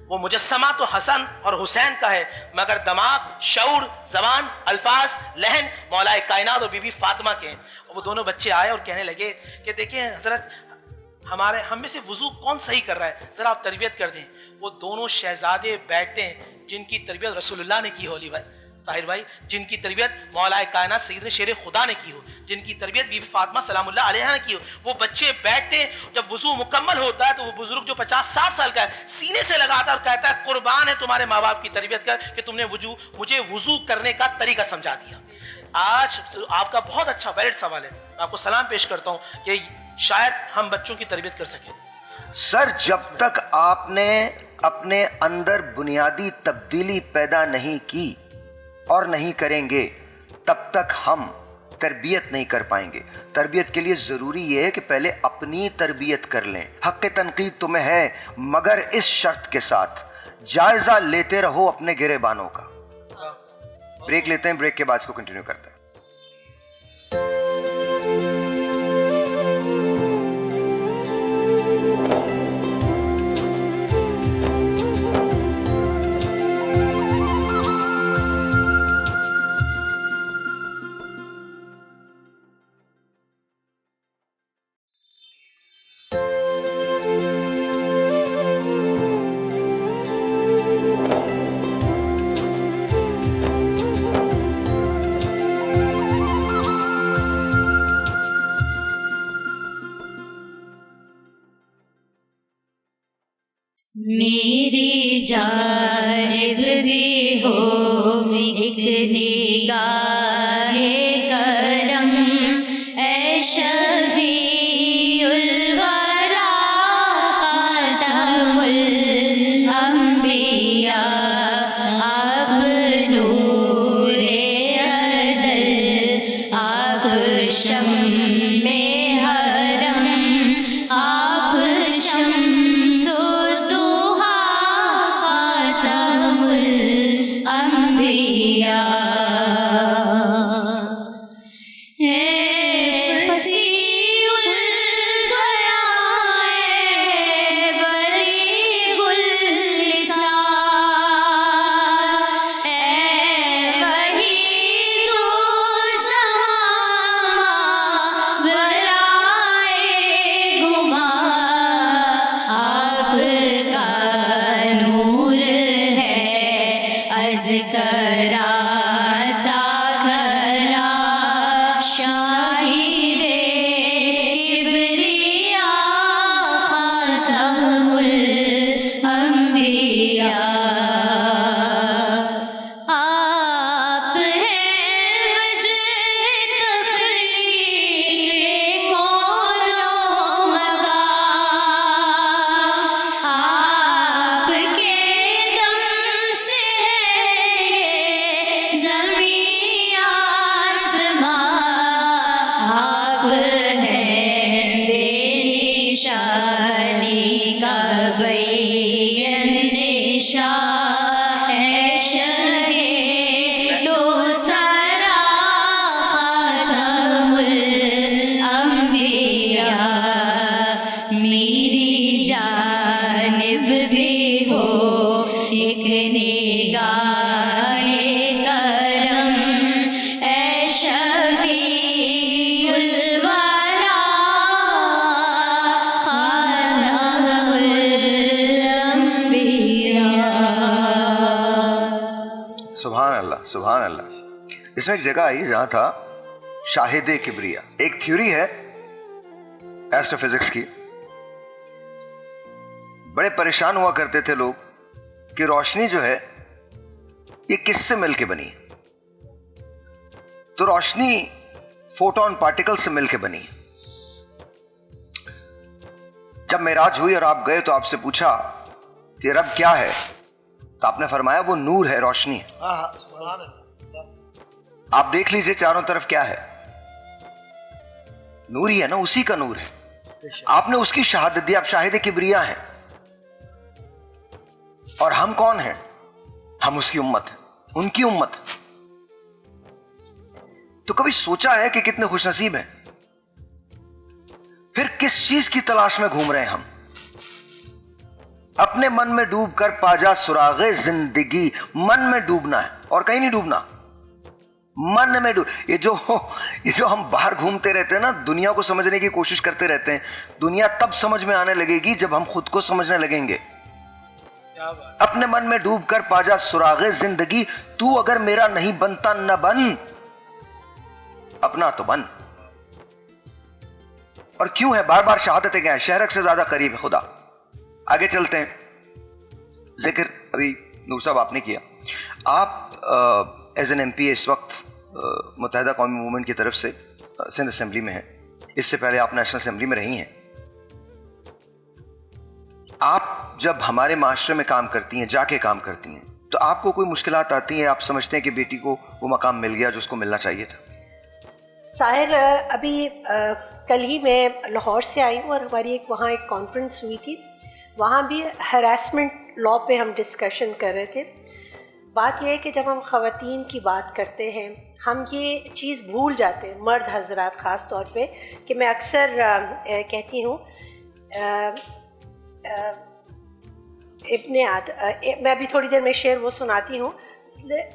وہ مجسمہ تو حسن اور حسین کا ہے مگر دماغ، شعور، زبان، الفاظ، لہن مولا کائنات اور بی بی فاطمہ کے ہیں. اور وہ دونوں بچے آئے اور کہنے لگے کہ دیکھیں حضرت، ہم میں سے وضو کون صحیح کر رہا ہے، ذرا آپ تربیت کر دیں. وہ دونوں شہزادے بیٹھتے ہیں جن کی تربیت رسول اللہ نے کی ہو، ظاہر بھائی، جن کی تربیت مولا کائنات سیدنا شیر خدا نے کی ہو، جن کی تربیت بی بی فاطمہ سلام اللہ علیہا نے کی ہو. وہ بچے بیٹھتے ہیں، جب وضو مکمل ہوتا ہے تو وہ بزرگ جو 50-60 سال کا ہے سینے سے لگاتا ہے اور کہتا ہے قربان ہے تمہارے ماں باپ کی تربیت کر کہ تم نے مجھے وضو کرنے کا طریقہ سمجھا دیا. آج آپ کا بہت اچھا ویلڈ سوال ہے، میں آپ کو سلام پیش کرتا ہوں کہ شاید ہم بچوں کی تربیت کر سکیں. سر، جب تک آپ نے اپنے اندر بنیادی تبدیلی پیدا نہیں کی اور نہیں کریں گے تب تک ہم تربیت نہیں کر پائیں گے. تربیت کے لیے ضروری یہ ہے کہ پہلے اپنی تربیت کر لیں. حق تنقید تمہیں ہے مگر اس شرط کے ساتھ جائزہ لیتے رہو اپنے گریبانوں کا. بریک لیتے ہیں، بریک کے بعد اس کو کنٹینیو کرتے ہیں. میری جانب بھی ہو ایک نگاہ کرم، اے شفیع الورا خاتم الانبیاء، آپ نور ازل، آپ شمع حرم، آپ شمس اس میں ایک جگہ آئی جہاں تھا شاہد کبریا. ایک تھیوری ہے ایسٹرو فزکس کی. بڑے پریشان ہوا کرتے تھے لوگ کہ روشنی جو ہے یہ کس سے مل کے بنی. تو روشنی فوٹون پارٹیکل سے مل کے بنی. جب معراج ہوئی اور آپ گئے تو آپ سے پوچھا کہ رب کیا ہے, تو آپ نے فرمایا وہ نور ہے, روشنی ہے. آپ دیکھ لیجئے چاروں طرف کیا ہے, نور ہی ہے نا, اسی کا نور ہے. آپ نے اس کی شہادت دی, آپ شاہد کبریا ہیں. اور ہم کون ہیں؟ ہم اس کی امت ہیں, ان کی امت. تو کبھی سوچا ہے کہ کتنے خوش نصیب ہیں؟ پھر کس چیز کی تلاش میں گھوم رہے ہیں ہم؟ اپنے من میں ڈوب کر پاجا سراغ زندگی. من میں ڈوبنا ہے اور کہیں نہیں ڈوبنا. من میں یہ جو ہم باہر گھومتے رہتے ہیں نا, دنیا کو سمجھنے کی کوشش کرتے رہتے ہیں, دنیا تب سمجھ میں آنے لگے گی جب ہم خود کو سمجھنے لگیں گے. اپنے من میں ڈوب کر پاجا سراغ زندگی. تو اگر میرا نہیں بنتا نہ بن, اپنا تو بن. اور کیوں ہے بار بار شہادتیں کیا ہے؟ شہرک سے زیادہ قریب ہے خدا. آگے چلتے ہیں. ذکر ابھی نور صاحب آپ نے کیا. آپ ایز این ایم پی اس وقت متحدہ قومی موومنٹ کی طرف سے سندھ اسمبلی میں ہیں. اس سے پہلے آپ نیشنل اسمبلی میں رہی ہیں. آپ جب ہمارے معاشرے میں کام کرتی ہیں, جا کے کام کرتی ہیں, تو آپ کو کوئی مشکلات آتی ہیں؟ آپ سمجھتے ہیں کہ بیٹی کو وہ مقام مل گیا جو اس کو ملنا چاہیے تھا؟ ساحر, ابھی کل ہی میں لاہور سے آئی ہوں اور ہماری ایک وہاں ایک کانفرنس ہوئی تھی. وہاں بھی ہراسمنٹ لا پہ ہم ڈسکشن کر رہے تھے. بات یہ ہے کہ جب ہم خواتین کی بات کرتے ہیں ہم یہ چیز بھول جاتے ہیں, مرد حضرات خاص طور پہ, کہ میں اکثر کہتی ہوں میں ابھی تھوڑی دیر میں شعر وہ سناتی ہوں.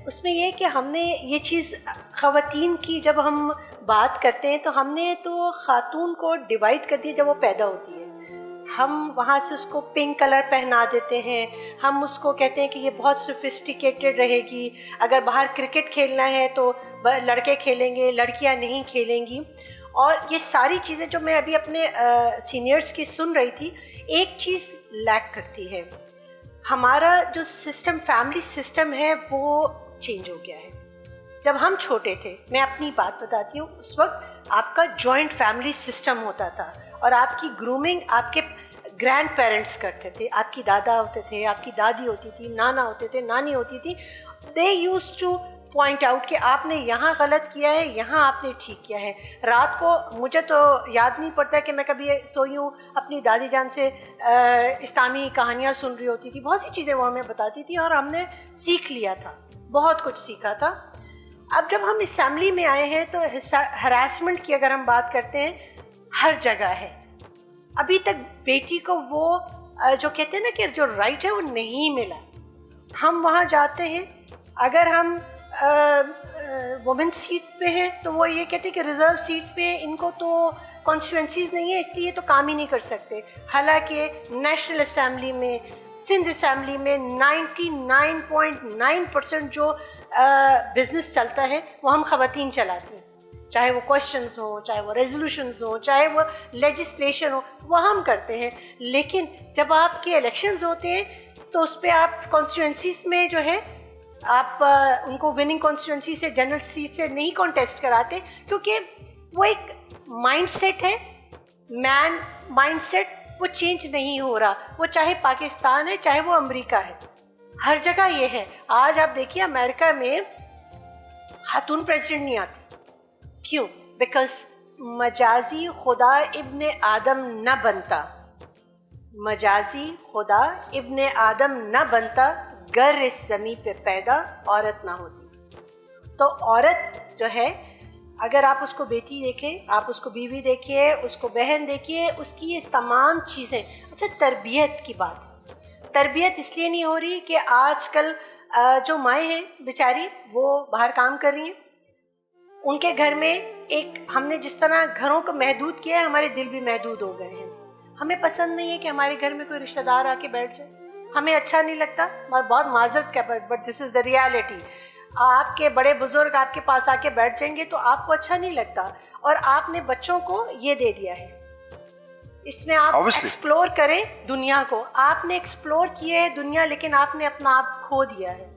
اس میں یہ کہ ہم نے یہ چیز خواتین کی جب ہم بات کرتے ہیں تو ہم نے تو خاتون کو ڈیوائڈ کر دیا جب وہ پیدا ہوتی ہے. ہم وہاں سے اس کو پنک کلر پہنا دیتے ہیں, ہم اس کو کہتے ہیں کہ یہ بہت سوفسٹیکیٹڈ رہے گی, اگر باہر کرکٹ کھیلنا ہے تو لڑکے کھیلیں گے, لڑکیاں نہیں کھیلیں گی. اور یہ ساری چیزیں جو میں ابھی اپنے سینئرز کی سن رہی تھی, ایک چیز لیک کرتی ہے. ہمارا جو سسٹم, فیملی سسٹم ہے, وہ چینج ہو گیا ہے. جب ہم چھوٹے تھے, میں اپنی بات بتاتی ہوں, اس وقت آپ کا جوائنٹ فیملی سسٹم ہوتا تھا اور آپ کی گرومنگ آپ کے گرینڈ پیرنٹس کرتے تھے. آپ کی دادا ہوتے تھے, آپ کی دادی ہوتی تھی, نانا ہوتے تھے, نانی ہوتی تھی. They use to point out کہ آپ نے یہاں غلط کیا ہے, یہاں آپ نے ٹھیک کیا ہے. رات کو مجھے تو یاد نہیں پڑتا کہ میں کبھی سوئی ہوں اپنی دادی جان سے اسلامی کہانیاں سن رہی ہوتی تھی. بہت سی چیزیں وہ ہمیں بتاتی تھی اور ہم نے سیکھ لیا تھا, بہت کچھ سیکھا تھا. اب جب ہم اسمبلی میں آئے ہیں تو ہراسمنٹ کی اگر ہم بات کرتے ہیں, ہر جگہ ہے. ابھی تک بیٹی کو وہ جو کہتے ہیں نا کہ جو رائٹ ہے وہ نہیں ملا. ہم وہاں جاتے ہیں, اگر ہم وومن سیٹ پہ ہیں تو وہ یہ کہتے ہیں کہ ریزرو سیٹس پہ ان کو تو کانسٹیٹوینسیز نہیں ہے, اس لیے تو کام ہی نہیں کر سکتے. حالانکہ نیشنل اسمبلی میں, سندھ اسمبلی میں 99.9% جو بزنس چلتا ہے وہ ہم خواتین چلاتے ہیں. چاہے وہ کوشچنز ہوں, چاہے وہ ریزولوشنز ہوں, چاہے وہ لیجسلیشن ہو, وہ ہم کرتے ہیں. لیکن جب آپ کے الیکشنز ہوتے ہیں تو اس پہ آپ کانسٹیٹوینسیز میں جو ہے آپ ان کو وننگ کانسٹیٹوینسی سے, جنرل سیٹ سے نہیں کانٹیسٹ کراتے, کیونکہ وہ ایک مائنڈ سیٹ ہے, مین مائنڈ سیٹ, وہ چینج نہیں ہو رہا. وہ چاہے پاکستان ہے, چاہے وہ امریکہ ہے, ہر جگہ یہ ہے. آج آپ دیکھیے امریکہ میں خاتون پریزیڈنٹ نہیں آتی. کیوں؟ بیکاز مجازی خدا ابن آدم نہ بنتا, مجازی خدا ابن آدم نہ بنتا گر اس زمین پہ پیدا عورت نہ ہوتی. تو عورت جو ہے, اگر آپ اس کو بیٹی دیکھیں, آپ اس کو بیوی دیکھیے, اس کو بہن دیکھیے, اس کی یہ تمام چیزیں. اچھا, تربیت کی بات, تربیت اس لیے نہیں ہو رہی کہ آج کل جو مائیں ہیں بیچاری وہ باہر کام کر رہی ہیں, ان کے گھر میں ایک ہم نے جس طرح گھروں کو محدود کیا ہے, ہمارے دل بھی محدود ہو گئے ہیں. ہمیں پسند نہیں ہے کہ ہمارے گھر میں کوئی رشتہ دار آ کے بیٹھ جائے, ہمیں اچھا نہیں لگتا. بہت معذرت کا, but this is the reality. آپ کے بڑے بزرگ آپ کے پاس آ کے بیٹھ جائیں گے تو آپ کو اچھا نہیں لگتا، اور آپ نے بچوں کو یہ دے دیا ہے، اس میں آپ ایکسپلور کریں دنیا کو. آپ نے ایکسپلور کیا ہے دنیا، لیکن آپ نے اپنا آپ کھو دیا ہے.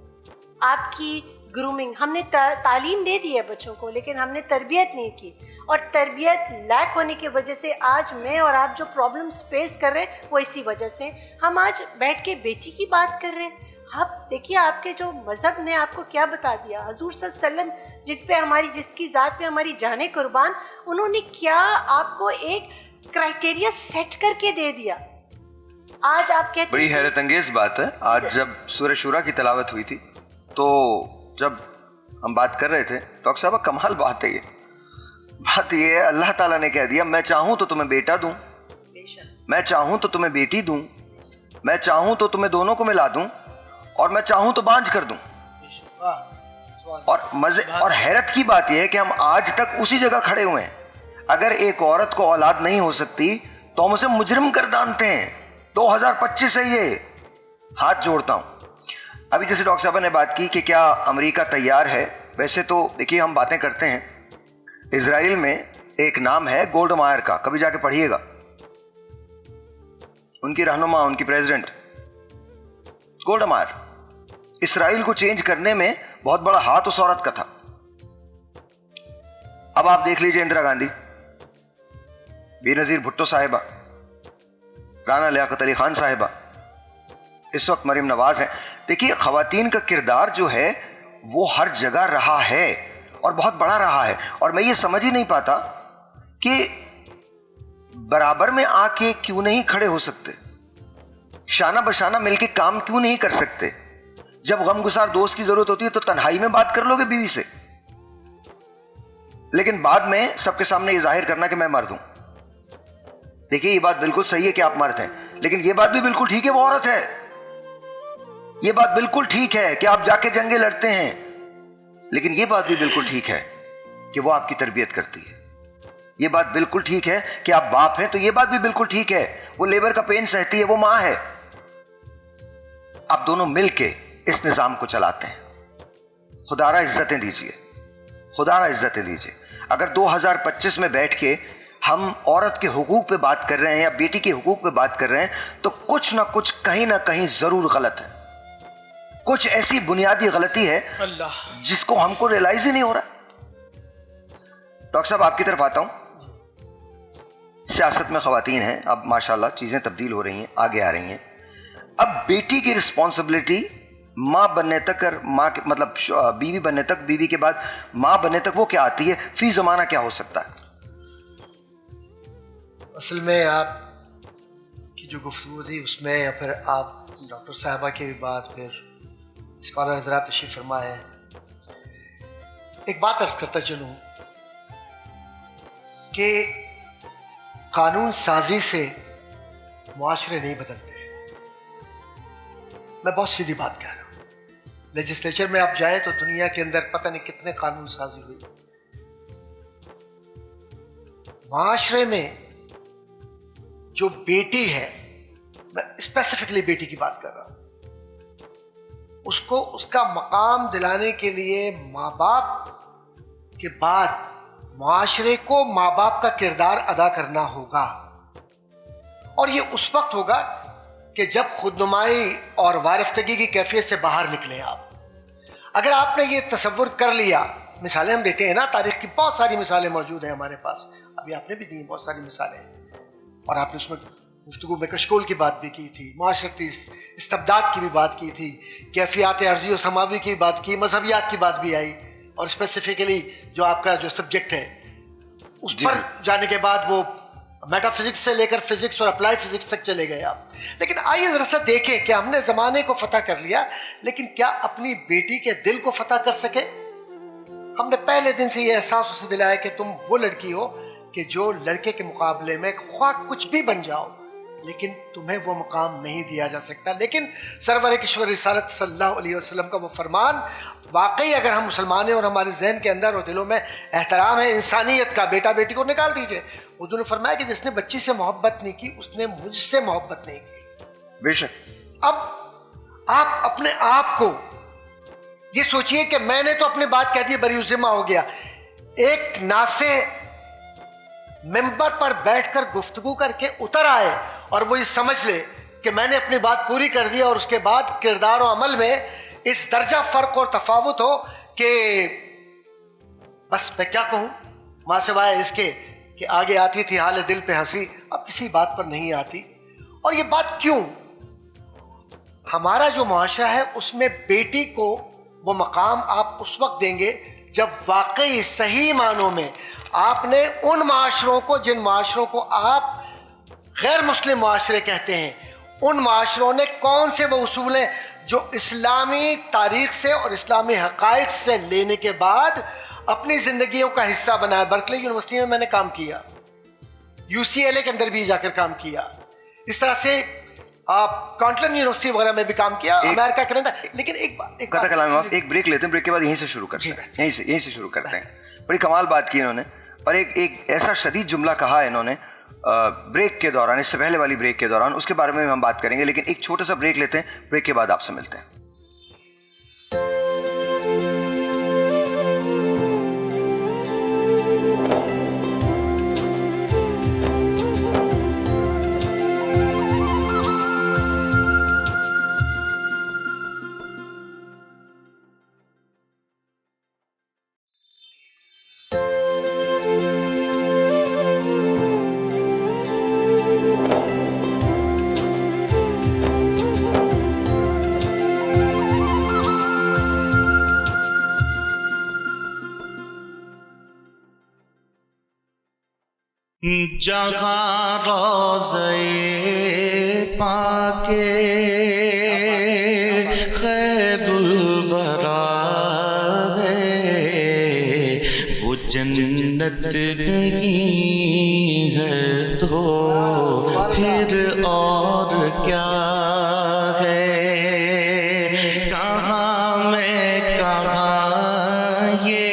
آپ کی گرومنگ، ہم نے تعلیم دے دی ہے بچوں کو، لیکن ہم نے تربیت نہیں کی، اور تربیت لیک ہونے کی وجہ سے آج میں اور آپ جو پرابلمس فیس کر رہے ہیں وہ اسی وجہ سے. ہم آج بیٹھ کے بیٹی کی بات کر رہے ہیں. آپ دیکھیے آپ کے جو مذہب نے آپ کو کیا بتا دیا، حضور صلی اللہ علیہ وسلم جس کی ذات پہ ہماری جانیں قربان، انہوں نے کیا آپ کو ایک کرائٹیریا سیٹ کر کے دے دیا. آج آپ کہتے ہیں، بڑی حیرت انگیز بات ہے. آج جب سورہ شورا کی تلاوت ہوئی تھی تو جب ہم بات کر رہے تھے، ڈاکٹر صاحب کمال بات ہے یہ. بات یہ ہے اللہ تعالیٰ نے کہہ دیا میں چاہوں تو تمہیں بیٹا دوں، میں چاہوں تو تمہیں بیٹی دوں، میں چاہوں تو تمہیں دونوں کو ملا دوں، اور میں چاہوں تو بانجھ کر دوں. اور مزے اور حیرت کی بات یہ ہے کہ ہم آج تک اسی جگہ کھڑے ہوئے ہیں. اگر ایک عورت کو اولاد نہیں ہو سکتی تو ہم اسے مجرم کر ڈالتے ہیں. 2025 ہے یہ. ہاتھ جوڑتا ہوں. ابھی جیسے ڈاکٹر صاحب نے بات کی کہ کیا امریکہ تیار ہے، ویسے تو دیکھیے ہم باتیں کرتے ہیں. اسرائیل میں ایک نام ہے گولڈ مائر کا، کبھی جا کے پڑھیے گا. ان کی رہنما، ان کی پریزیڈنٹ گولڈ مائر. اسرائیل کو چینج کرنے میں بہت بڑا ہاتھ اس عورت کا تھا. اب آپ دیکھ لیجئے اندرا گاندھی، بے نظیر بھٹو صاحبہ، رانا لیاقت علی خان صاحبہ، اس وقت مریم نواز ہیں. دیکھیے خواتین کا کردار جو ہے وہ ہر جگہ رہا ہے اور بہت بڑا رہا ہے. اور میں یہ سمجھ ہی نہیں پاتا کہ برابر میں آ کے کیوں نہیں کھڑے ہو سکتے، شانہ بشانہ مل کے کام کیوں نہیں کر سکتے. جب غم گسار دوست کی ضرورت ہوتی ہے تو تنہائی میں بات کر لو گے بیوی سے، لیکن بعد میں سب کے سامنے یہ ظاہر کرنا کہ میں مرد ہوں. دیکھیے یہ بات بالکل صحیح ہے کہ آپ مرد ہیں، لیکن یہ بات بھی بالکل ٹھیک ہے وہ عورت ہے. یہ بات بالکل ٹھیک ہے کہ آپ جا کے جنگیں لڑتے ہیں، لیکن یہ بات بھی بالکل ٹھیک ہے کہ وہ آپ کی تربیت کرتی ہے. یہ بات بالکل ٹھیک ہے کہ آپ باپ ہیں، تو یہ بات بھی بالکل ٹھیک ہے وہ لیبر کا پین سہتی ہے، وہ ماں ہے. آپ دونوں مل کے اس نظام کو چلاتے ہیں. خدا را عزتیں دیجیے، خدا را عزتیں دیجیے. اگر 2025 میں بیٹھ کے ہم عورت کے حقوق پہ بات کر رہے ہیں یا بیٹی کے حقوق پہ بات کر رہے ہیں تو کچھ نہ کچھ کہیں نہ کہیں ضرور غلط ہے. کچھ ایسی بنیادی غلطی ہے جس کو ہم کو ریلائز ہی نہیں ہو رہا. ڈاکٹر صاحب آپ کی طرف آتا ہوں. سیاست میں خواتین ہیں، اب ماشاءاللہ چیزیں تبدیل ہو رہی ہیں، آگے آ رہی ہیں. اب بیٹی کی رسپانسبلٹی ماں بننے تک، ماں کے مطلب بیوی بننے تک، بیوی کے بعد ماں بننے تک وہ کیا آتی ہے، فی زمانہ کیا ہو سکتا ہے؟ اصل میں آپ کی جو گفتگو تھی اس میں، یا پھر آپ ڈاکٹر صاحبہ کی بھی بات، پھر اسکالر حضرات تشریف فرما ہے. ایک بات عرض کرتا چلوں کہ قانون سازی سے معاشرے نہیں بدلتے. میں بہت سیدھی بات کہہ رہا ہوں. لیجسلیچر میں آپ جائیں تو دنیا کے اندر پتہ نہیں کتنے قانون سازی ہوئی. معاشرے میں جو بیٹی ہے، میں اسپیسیفکلی بیٹی کی بات کر رہا ہوں، اس کو اس کا مقام دلانے کے لیے ماں باپ کے بعد معاشرے کو ماں باپ کا کردار ادا کرنا ہوگا. اور یہ اس وقت ہوگا کہ جب خود نمائی اور وارفتگی کی کیفیت سے باہر نکلیں آپ. اگر آپ نے یہ تصور کر لیا، مثالیں ہم دیتے ہیں نا، تاریخ کی بہت ساری مثالیں موجود ہیں ہمارے پاس، ابھی آپ نے بھی دی بہت ساری مثالیں، اور آپ نے اس میں گفتگو میں کشکول کی بات بھی کی تھی، معاشرتی استبداد کی بھی بات کی تھی، کیفیات ارضی و سماوی کی بات کی، مذہبیات کی بات بھی آئی، اور اسپیسیفکلی جو آپ کا جو سبجیکٹ ہے اس پر جانے کے بعد وہ میٹا فزکس سے لے کر فزکس اور اپلائی فزکس تک چلے گئے آپ. لیکن آئیے ذرا سا دیکھیں کہ ہم نے زمانے کو فتح کر لیا، لیکن کیا اپنی بیٹی کے دل کو فتح کر سکے؟ ہم نے پہلے دن سے یہ احساس اسے دلایا کہ تم وہ لڑکی ہو کہ جو لڑکے کے مقابلے میں خواہ کچھ بھی بن جاؤ لیکن تمہیں وہ مقام نہیں دیا جا سکتا. لیکن سرور کشور رسالت صلی اللہ علیہ وسلم کا وہ فرمان واقعی اگر ہم مسلمان ہیں اور ہمارے ذہن کے اندر اور دلوں میں احترام ہے انسانیت کا، بیٹا بیٹی کو نکال دیجئے. اردو نے فرمایا کہ جس نے بچی سے محبت نہیں کی اس نے مجھ سے محبت نہیں کی. بے شک. اب آپ اپنے آپ کو یہ سوچئے کہ میں نے تو اپنی بات کہہ دی، بری ذمہ ہو گیا، ایک ناسے ممبر پر بیٹھ کر گفتگو کر کے اتر آئے اور وہ یہ سمجھ لے کہ میں نے اپنی بات پوری کر دی، اور اس کے بعد کردار و عمل میں اس درجہ فرق اور تفاوت ہو کہ بس میں کیا کہوں، ماں سوائے اس کے کہ آگے آتی تھی حال دل پہ ہنسی، اب کسی بات پر نہیں آتی۔ اور یہ بات کیوں؟ ہمارا جو معاشرہ ہے اس میں بیٹی کو وہ مقام آپ اس وقت دیں گے جب واقعی صحیح معنوں میں آپ نے ان معاشروں کو، جن معاشروں کو آپ غیر مسلم معاشرے کہتے ہیں، ان معاشروں نے کون سے وہ اصول ہیں جو اسلامی تاریخ سے اور اسلامی حقائق سے لینے کے بعد اپنی زندگیوں کا حصہ بنایا۔ برکلی یونیورسٹی میں نے کام کیا، UCLA کے اندر بھی جا کر کام کیا، اس طرح سے آپ کانٹلن یونیورسٹی وغیرہ میں بھی کام کیا، امریکہ کینیڈا۔ لیکن ایک بریک لیتے ہیں، بریک کے بعد یہیں سے شروع کرتے ہیں، یہیں سے شروع کرتے ہیں۔ بڑی کمال بات کی انہوں نے، اور ایک ایسا شدید جملہ کہا ہے انہوں نے بریک کے دوران، اس سے پہلے والی بریک کے دوران، اس کے بارے میں ہم بات کریں گے، لیکن ایک چھوٹا سا بریک لیتے ہیں، بریک کے بعد آپ سے ملتے ہیں۔ جہاں روضہ پاک خیر الورا ہے، وہ جنت نہیں ہے تو پھر اور کیا ہے؟ کہاں میں کہاں یہ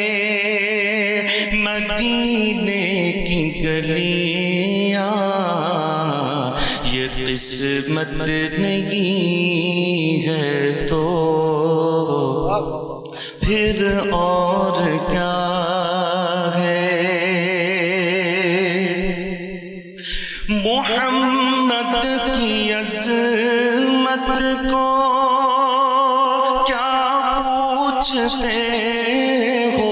مدینے کی گلیاں، یہ قسمت نہیں ہے تو پھر اور کیا ہے؟ محمد کی عظمت کو کیا پوچھتے ہو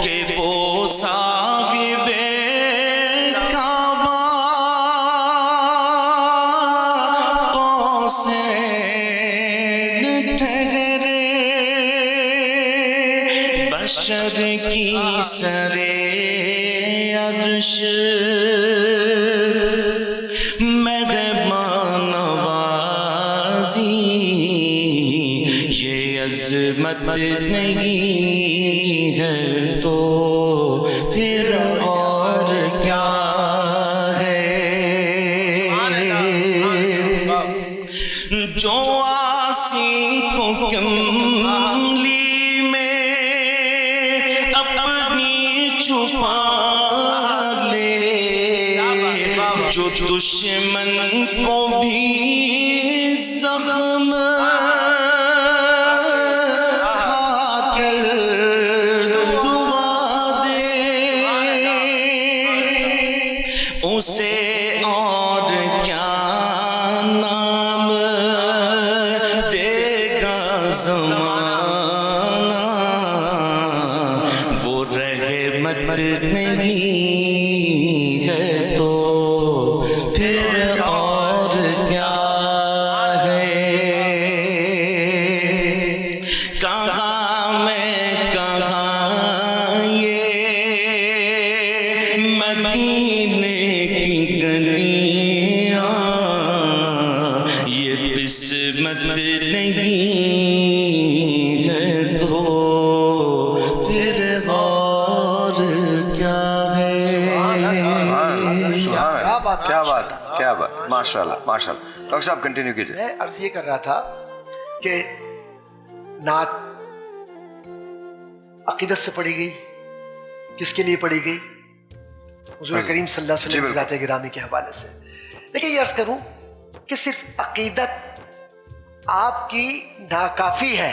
کہ وہ صاحب کعبہ قوسین ٹھہرے، بشر کی سرے عرش مہمان نوازی، یہ عظمت نہیں ہے تو پھر اور کیا ہے؟ جو آسی کو کملی میں اپنی چھپا لے، جو دشمن کو بھی زخم کھا کر دعا دے، اسے اور کیا نام دے گا زمانہ، وہ رحمت نہیں ہے تو پھر اور کیا ہے؟ کہاں میں کہاں یہ مدینے کی گلیاں، یہ قسمت نہیں ہے تو پھر اور کیا ہے؟ کیا بات، ماشاء اللہ ماشاء اللہ۔ ڈاکٹر صاحب کنٹینیو کیجیے۔ میں عرض یہ کر رہا تھا کہ نعت عقیدت سے پڑھی گئی، کس کے لیے پڑھی گئی؟ حضور کریم صلی اللہ علیہ وسلم کی ذات گرامی کے حوالے سے۔ لیکن یہ عرض کروں کہ صرف عقیدت آپ کی ناکافی ہے،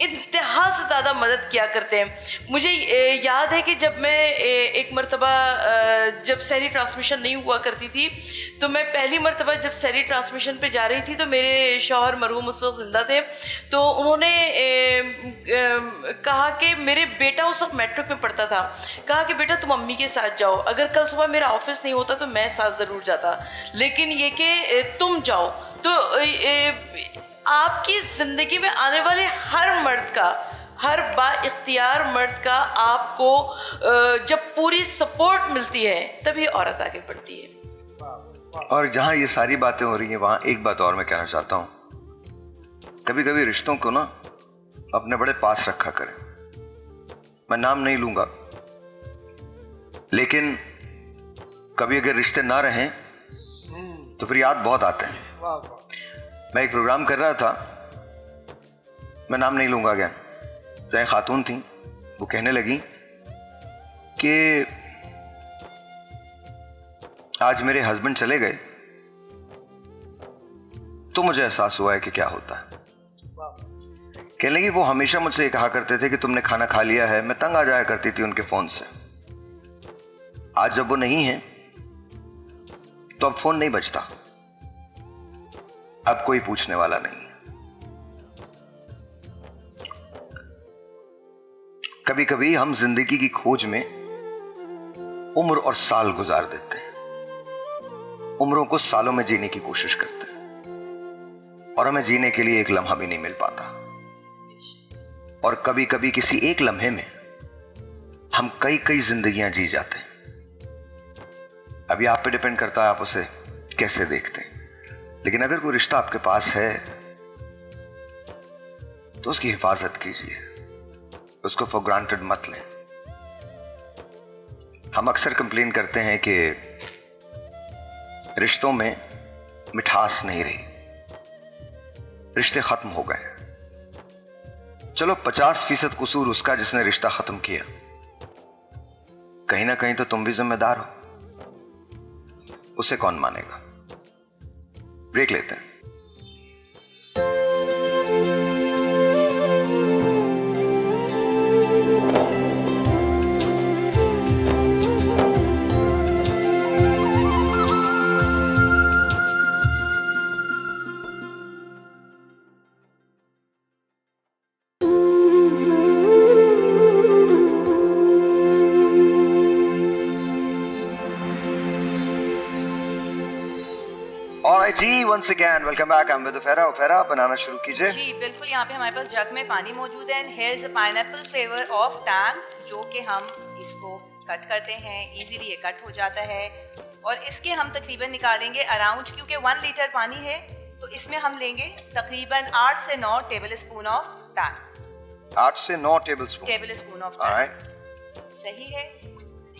انتہا سے زیادہ مدد کیا کرتے ہیں. مجھے یاد ہے کہ جب میں ایک مرتبہ جب سحری ٹرانسمیشن نہیں ہوا کرتی تھی تو میں پہلی مرتبہ جب سحری ٹرانسمیشن پہ جا رہی تھی تو میرے شوہر مرحوم اس وقت زندہ تھے, تو انہوں نے کہا کہ میرے بیٹا اس وقت میٹرک میں پڑھتا تھا, کہا کہ بیٹا تم امی کے ساتھ جاؤ, اگر کل صبح میرا آفس نہیں ہوتا تو میں ساتھ ضرور جاتا, لیکن یہ کہ تم جاؤ. تو آپ کی زندگی میں آنے والے ہر مرد کا, ہر با اختیار مرد کا آپ کو جب پوری سپورٹ ملتی ہے تبھی عورت آگے بڑھتی ہے. اور جہاں یہ ساری باتیں ہو رہی ہیں وہاں ایک بات اور میں کہنا چاہتا ہوں, کبھی کبھی رشتوں کو نا اپنے بڑے پاس رکھا کریں. میں نام نہیں لوں گا, لیکن کبھی اگر رشتے نہ رہیں تو پھر یاد بہت آتے ہیں. میں ایک پروگرام کر رہا تھا, میں نام نہیں لوں گا, اگین تو ایک خاتون تھیں, وہ کہنے لگی کہ آج میرے ہسبینڈ چلے گئے تو مجھے احساس ہوا ہے کہ کیا ہوتا ہے. کہنے لگی وہ ہمیشہ مجھ سے یہ کہا کرتے تھے کہ تم نے کھانا کھا لیا ہے, میں تنگ آ جایا کرتی تھی ان کے فون سے. آج جب وہ نہیں ہیں تو اب فون نہیں بجتا, اب کوئی پوچھنے والا نہیں ہے. کبھی کبھی ہم زندگی کی کھوج میں عمر اور سال گزار دیتے ہیں, عمروں کو سالوں میں جینے کی کوشش کرتے ہیں, اور ہمیں جینے کے لیے ایک لمحہ بھی نہیں مل پاتا. اور کبھی کبھی کسی ایک لمحے میں ہم کئی زندگیاں جی جاتے ہیں. ابھی آپ پہ ڈیپینڈ کرتا ہے آپ اسے کیسے دیکھتے ہیں, لیکن اگر کوئی رشتہ آپ کے پاس ہے تو اس کی حفاظت کیجیے, اس کو فار گرانٹڈ مت لیں. ہم اکثر کمپلین کرتے ہیں کہ رشتوں میں مٹھاس نہیں رہی, رشتے ختم ہو گئے. چلو 50% قصور اس کا جس نے رشتہ ختم کیا, کہیں نہ کہیں تو تم بھی ذمہ دار ہو, اسے کون مانے گا. بریک لیتے ہیں. جی once again welcome back. I'm with Ufera. Ufera بنانا شروع کیجئے. جی بالکل, یہاں پہ ہمارے پاس جگ میں پانی موجود ہے. Here is a pineapple flavour of Tang, جو کہ ہم اس کو کٹ کرتے ہیں, ایزیلی یہ کٹ ہو جاتا ہے. اور اس کے ہم تقریباً نکالیں گے اراؤنڈ, کیونکہ 1 لیٹر پانی ہے تو اس میں ہم لیں گے تقریباً 8 سے 9 ٹیبل اسپون آف ٹینگ. 8 سے 9 ٹیبل اسپون آف ٹینگ. صحیح ہے.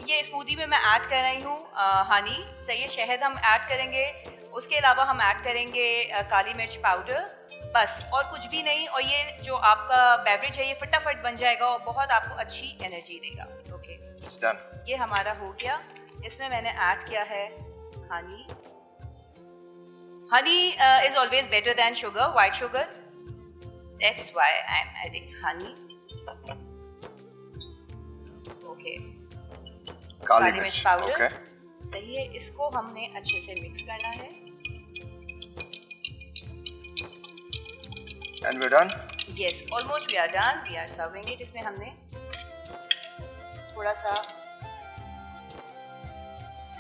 یہ اسموتھی میں ایڈ کر رہی ہوں ہنی, صحیح ہے, شہد ہم ایڈ کریں گے. اس کے علاوہ ہم ایڈ کریں گے کالی مرچ پاؤڈر, بس اور کچھ بھی نہیں. اور یہ جو آپ کا بیوریج ہے یہ فٹافٹ بن جائے گا اور بہت آپ کو اچھی انرجی دے گا. اوکے, یہ ہمارا ہو گیا. اس میں میں نے ایڈ کیا ہے honey. Honey is always better than sugar, white sugar. That's why I am adding honey. Okay, کالی مرچ پاؤڈر. صحیح ہے, اس کو ہم نے اچھے سے مکس کرنا ہے. And we're done? Yes, almost we are done. We are serving it. اس میں ہم نے تھوڑا سا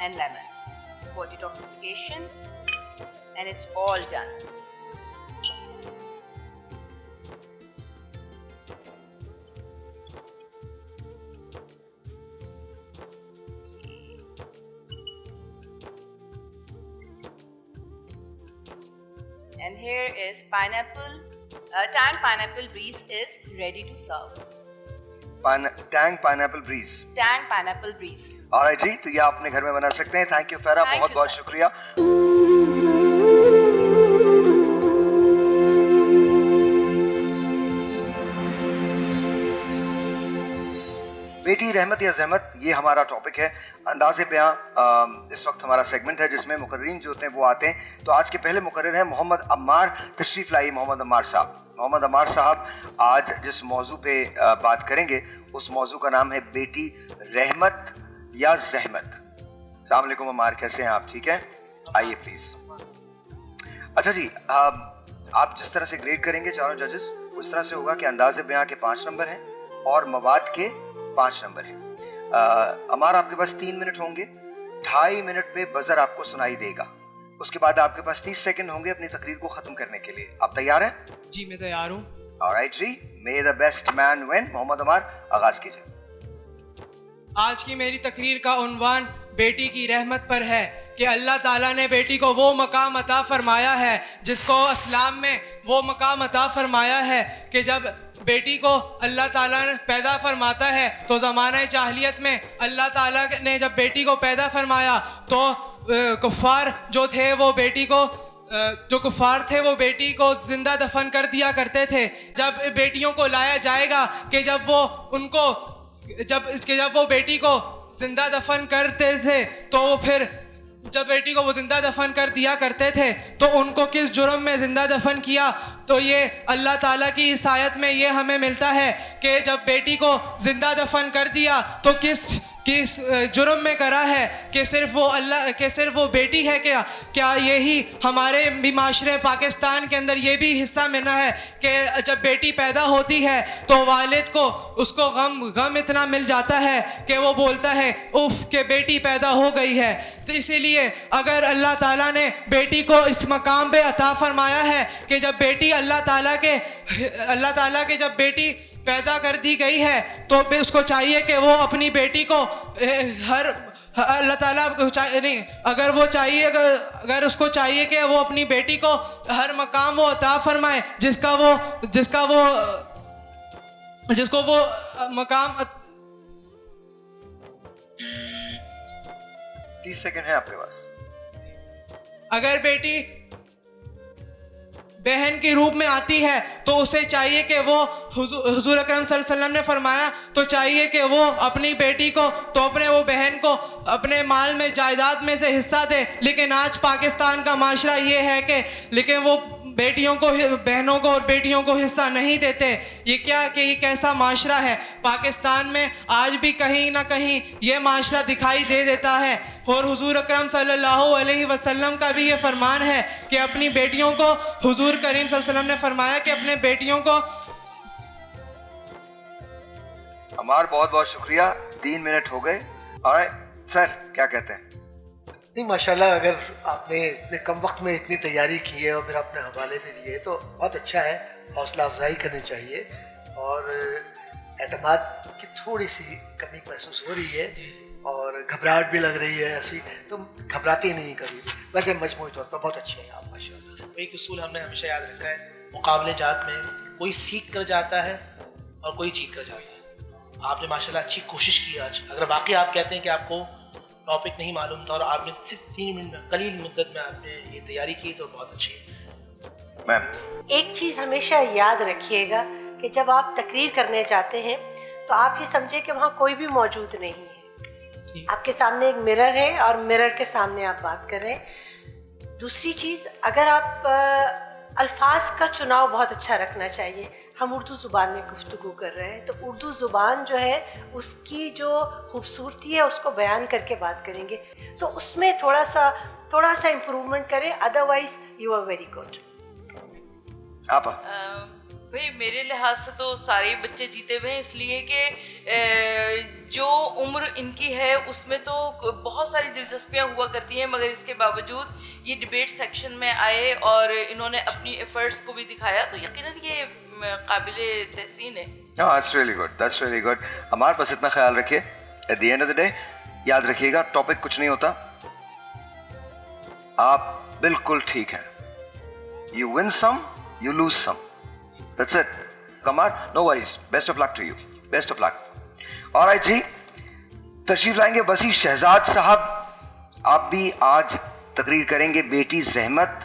and lemon for detoxification, and it's all done. And here is pineapple, Tang Pineapple Breeze is ready to serve. Tang Pineapple Breeze. Tang Pineapple Breeze. alright جی, تو یہ آپ اپنے گھر میں بنا سکتے ہیں. تھینک یو فیرا, بہت بہت شکریہ. بیٹی بیٹی رحمت یا زحمت، یہ ہمارا ٹاپک ہے. انداز بیاں اس وقت ہمارا سیگمنٹ ہے جس میں مقررین جو ہوتے ہیں وہ آتے ہیں. تو آج کے پہلے مقرر ہیں محمد عمار. تشریف لائیے محمد عمار صاحب. محمد عمار صاحب آج جس موضوع پہ بات کریں گے اس موضوع کا نام ہے بیٹی رحمت یا زحمت. السلام علیکم عمار، کیسے ہیں آپ؟ ٹھیک ہیں؟ آئیے پلیز. اچھا جی، آپ جس طرح سے گریڈ کریں گے چاروں ججز اس طرح سے ہوگا کہ انداز بیاں کے 5 نمبر ہیں اور مواد کے 5 نمبر ہیں. عمار آپ کے پاس 3 منٹ ہوں گے. 2.5 منٹ پہ بزر آپ کو سنائی دے گا. اس کے بعد آپ کے پاس 30 سیکنڈ ہوں گے اپنی تقریر کو ختم کرنے کے لیے. آپ تیار ہیں؟ جی میں تیار ہوں. آلرائٹ جی، may the best man win. Muhammad Ammar آغاز کیجئے. آج کی میری تقریر کا عنوان بیٹی کی رحمت پر ہے کہ اللہ تعالیٰ نے بیٹی کو وہ مقام عطا فرمایا ہے جس کو اسلام میں وہ مقام عطا فرمایا ہے کہ جب بیٹی کو اللہ تعالیٰ نے پیدا فرماتا ہے تو زمانہ جاہلیت میں اللہ تعالیٰ نے جب بیٹی کو پیدا فرمایا تو کفار جو تھے وہ بیٹی کو وہ بیٹی کو زندہ دفن کر دیا کرتے تھے. جب بیٹیوں کو لایا جائے گا کہ جب وہ بیٹی کو زندہ دفن کرتے تھے تو وہ پھر جب بیٹی کو وہ زندہ دفن کر دیا کرتے تھے تو ان کو کس جرم میں زندہ دفن کیا؟ تو یہ اللہ تعالیٰ کی اس آیت میں یہ ہمیں ملتا ہے کہ جب بیٹی کو زندہ دفن کر دیا تو کس جرم میں کرا ہے کہ صرف وہ بیٹی ہے. کیا یہی ہمارے بھی معاشرے پاکستان کے اندر یہ بھی حصہ ملنا ہے کہ جب بیٹی پیدا ہوتی ہے تو والد کو اس کو غم اتنا مل جاتا ہے کہ وہ بولتا ہے اف کہ بیٹی پیدا ہو گئی ہے. تو اسی لیے اگر اللہ تعالیٰ نے بیٹی کو اس مقام پہ عطا فرمایا ہے کہ جب بیٹی اللہ تعالیٰ کے جب بیٹی پیدا کر دی گئی ہے تو اس کو چاہیے کہ وہ اپنی بیٹی کو اللہ تعالیٰ اگر اس کو چاہیے کہ وہ اپنی بیٹی کو ہر مقام وہ عطا فرمائے جس کو وہ مقام. 30 سیکنڈ ہے آپ کے پاس. اگر بیٹی بہن کے روپ میں آتی ہے تو اسے چاہیے کہ وہ حضور اکرم صلی اللہ علیہ وسلم نے فرمایا تو چاہیے کہ وہ اپنی بیٹی کو تو اپنے وہ بہن کو اپنے مال میں جائیداد میں سے حصہ دے. لیکن آج پاکستان کا معاشرہ یہ ہے کہ وہ بہنوں کو اور بیٹیوں کو حصہ نہیں دیتے. یہ کیسا معاشرہ ہے؟ پاکستان میں آج بھی کہیں نہ کہیں یہ معاشرہ دکھائی دے دیتا ہے. اور حضور اکرم صلی اللہ علیہ وسلم کا بھی یہ فرمان ہے کہ اپنی بیٹیوں کو حضور کریم صلی اللہ علیہ وسلم نے فرمایا کہ اپنے بیٹیوں کو. عمار بہت بہت شکریہ. 3 منٹ ہو گئے. اور سر کیا کہتے ہیں؟ نہیں ماشاءاللہ، اگر آپ نے اتنے کم وقت میں اتنی تیاری کی ہے اور پھر اپنے حوالے بھی دیے تو بہت اچھا ہے. حوصلہ افزائی کرنی چاہیے اور اعتماد کی تھوڑی سی کمی محسوس ہو رہی ہے اور گھبراہٹ بھی لگ رہی ہے ایسی، تو گھبراتی نہیں کبھی. ویسے مجموعی طور پر بہت اچھے ہیں آپ ماشاءاللہ. ایک اصول ہم نے ہمیشہ یاد رکھا ہے، مقابلے جات میں کوئی سیکھ کر جاتا ہے اور کوئی جیت کر جاتا ہے. آپ نے ماشاءاللہ اچھی کوشش کی آج. اگر واقعی آپ کہتے ہیں کہ آپ کو ٹاپک نہیں معلوم تھا اور آپ نے صرف 3 منٹ میں قلیل مدت میں آپ نے یہ تیاری کی تو بہت اچھی ہے. میم ایک چیز ہمیشہ یاد رکھیے گا کہ جب آپ تقریر کرنے جاتے ہیں تو آپ یہ سمجھے کہ وہاں کوئی بھی موجود نہیں ہے. آپ کے سامنے ایک مرر ہے اور مرر کے سامنے آپ بات کر رہے ہیں. دوسری چیز، اگر آپ الفاظ کا چناؤ بہت اچھا رکھنا چاہیے. ہم اردو زبان میں گفتگو کر رہے ہیں تو اردو زبان جو ہے اس کی جو خوبصورتی ہے اس کو بیان کر کے بات کریں گے. سو اس میں تھوڑا سا امپروومنٹ کریں، otherwise you are very good. آپ بھائی میرے لحاظ سے تو سارے بچے جیتے ہوئے ہیں، اس لیے کہ جو عمر ان کی ہے اس میں تو بہت ساری دلچسپیاں ہوا کرتی ہیں، مگر اس کے باوجود یہ ڈبیٹ سیکشن میں آئے اور انہوں نے اپنی ایفرٹس کو بھی دکھایا تو یقیناً یہ قابل تحسین ہے. That's really good. That's really good. ہمارے پاس اتنا خیال رکھیے. At the end of the day یاد رکھیے گا ٹاپک کچھ نہیں ہوتا. آپ بالکل ٹھیک ہیں. You win some, you lose some. That's it. Kamar, no worries. Best of luck to you. Best of luck. All right جی، تشریف لائیں گے وسیع شہزاد صاحب. آپ بھی آج تقریر کریں گے بیٹی زحمت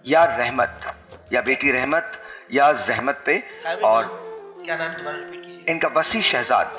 یا رحمت، یا بیٹی رحمت یا زحمت پہ. اور کیا نام دوبارہ ریپیٹ کیجیے؟ ان کا وسیع شہزاد.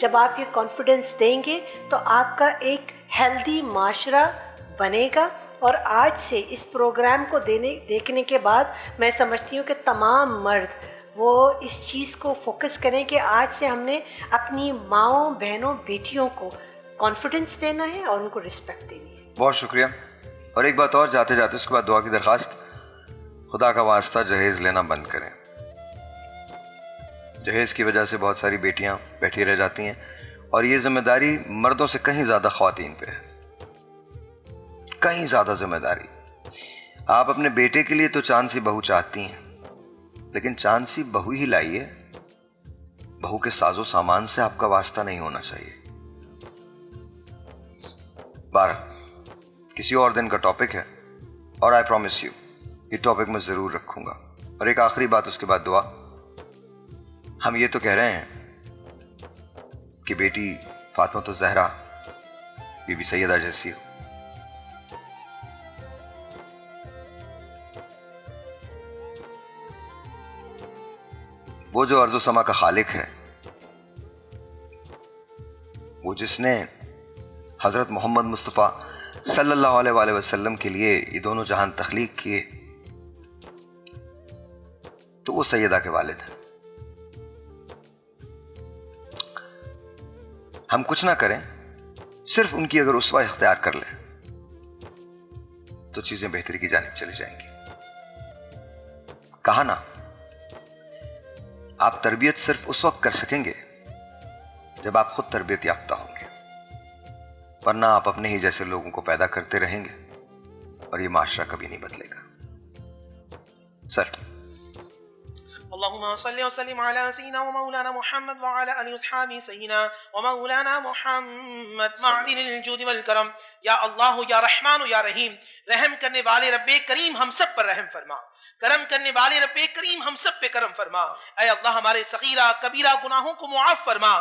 جب آپ یہ کانفیڈنس دیں گے تو آپ کا ایک ہیلدی معاشرہ بنے گا. اور آج سے اس پروگرام کو دیکھنے کے بعد میں سمجھتی ہوں کہ تمام مرد وہ اس چیز کو فوکس کریں کہ آج سے ہم نے اپنی ماؤں بہنوں بیٹیوں کو کانفیڈنس دینا ہے اور ان کو رسپیکٹ دینی ہے. بہت شکریہ. اور ایک بات اور جاتے جاتے اس کے بعد دعا کی درخواست، خدا کا واسطہ جہیز لینا بند کریں. جہیز کی وجہ سے بہت ساری بیٹیاں بیٹھی رہ جاتی ہیں اور یہ ذمہ داری مردوں سے کہیں زیادہ خواتین پہ ہے، کہیں زیادہ ذمہ داری. آپ اپنے بیٹے کے لیے تو چاند سی بہو چاہتی ہیں، لیکن چاند سی بہو ہی لائیے، بہو کے ساز و سامان سے آپ کا واسطہ نہیں ہونا چاہیے. 12 کسی اور دن کا ٹاپک ہے اور آئی پرومس یو یہ ٹاپک میں ضرور رکھوں گا. اور ایک آخری بات، اس کے بعد دعا. ہم یہ تو کہہ رہے ہیں کہ بیٹی فاطمہ الزہرا بی بی سیدہ جیسی ہو. وہ جو ارض و سما کا خالق ہے، وہ جس نے حضرت محمد مصطفیٰ صلی اللہ علیہ وآلہ وسلم کے لیے یہ دونوں جہان تخلیق کیے، تو وہ سیدہ کے والد ہیں. ہم کچھ نہ کریں، صرف ان کی اگر اسوہ اختیار کر لیں تو چیزیں بہتری کی جانب چلی جائیں گی. کہا نا، آپ تربیت صرف اس وقت کر سکیں گے جب آپ خود تربیت یافتہ ہوں گے، ورنہ آپ اپنے ہی جیسے لوگوں کو پیدا کرتے رہیں گے اور یہ معاشرہ کبھی نہیں بدلے گا. سر اللهم صل وسلم على سيدنا ومولانا محمد وعلى آله وصحبه سيدنا ومولانا محمد معدن الجود والکرم. یا اللہ یا رحمان یا رحیم، رحم کرنے والے رب کریم ہم سب پر رحم فرما، کرم کرنے والے رب کریم ہم سب پہ کرم فرما. اے اللہ ہمارے صغیرہ کبیرہ گناہوں کو معاف فرما،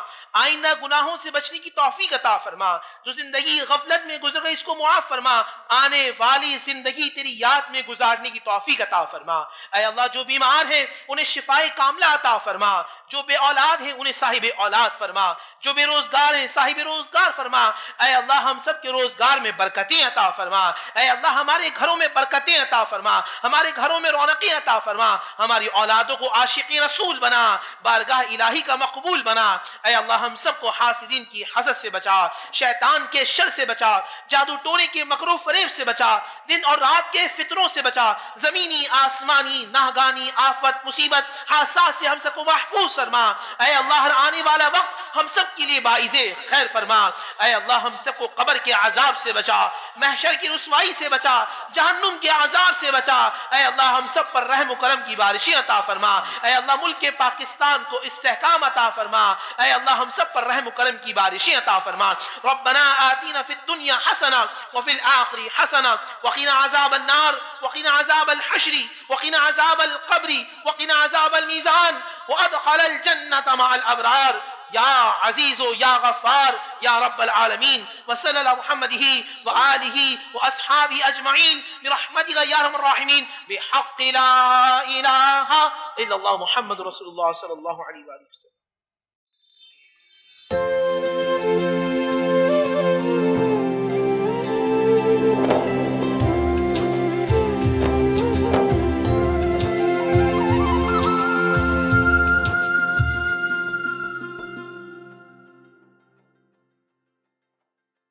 آئندہ گناہوں سے بچنے کی توفیق عطا فرما. جو زندگی غفلت میں گزر گئی اس کو معاف فرما، آنے والی زندگی تیری یاد میں گزارنے کی توفیق عطا فرما. اے اللہ جو بیمار ہیں انہیں شفائے کاملہ عطا فرما، جو بے اولاد ہیں انہیں صاحب اولاد فرما، جو بے روزگار ہیں صاحب روزگار فرما. اے اللہ ہم سب کے روزگار میں برکتیں عطا فرما. اے اللہ ہمارے گھروں میں برکتیں عطا فرما، ہمارے گھروں میں رونقیں عطا فرما، ہماری اولادوں کو عاشق رسول بنا، بارگاہ الہی کا مقبول بنا. اے اللہ ہم سب کو حاسدین کی حسد سے بچا، شیطان کے شر سے بچا، جادو ٹونے کے مکر و فریب سے بچا، دن اور رات کے فتنوں سے بچا، زمینی آسمانی ناگانی آفت مصیبت حادثات سے ہم سب کو محفوظ فرما. اے اللہ ہر آنے والا وقت ہم سب کے لیے باعث خیر فرما. اے اللہ ہم سب کو قبر کے عذاب سے بچا، محشر کی رسوائی سے بچا، جہنم کے عذاب سے بچا. اے اللہ ہم سب پر رحم و کرم کی بارشیں عطا فرما. اے اللہ ملک پاکستان کو استحکام عطا فرما. اے اللہ ہم سب پر رحم و کرم کی بارشیں عطا فرما. ربنا آتنا فی الدنیا حسنہ وفی الآخرہ حسنہ وقنا عذاب النار وقنا عذاب الحشر وقنا عذاب القبر وقنا عذاب الميزان وادخل الجنة مع الابرار یا عزیز و یا غفار یا رب العالمین. وصلی اللہ محمدہ وآلہ واصحابہ اجمعین برحمتک یا ارحم الراحمین بحق لا الہ الا اللہ محمد رسول اللہ صلی اللہ علیہ وآلہ وسلم.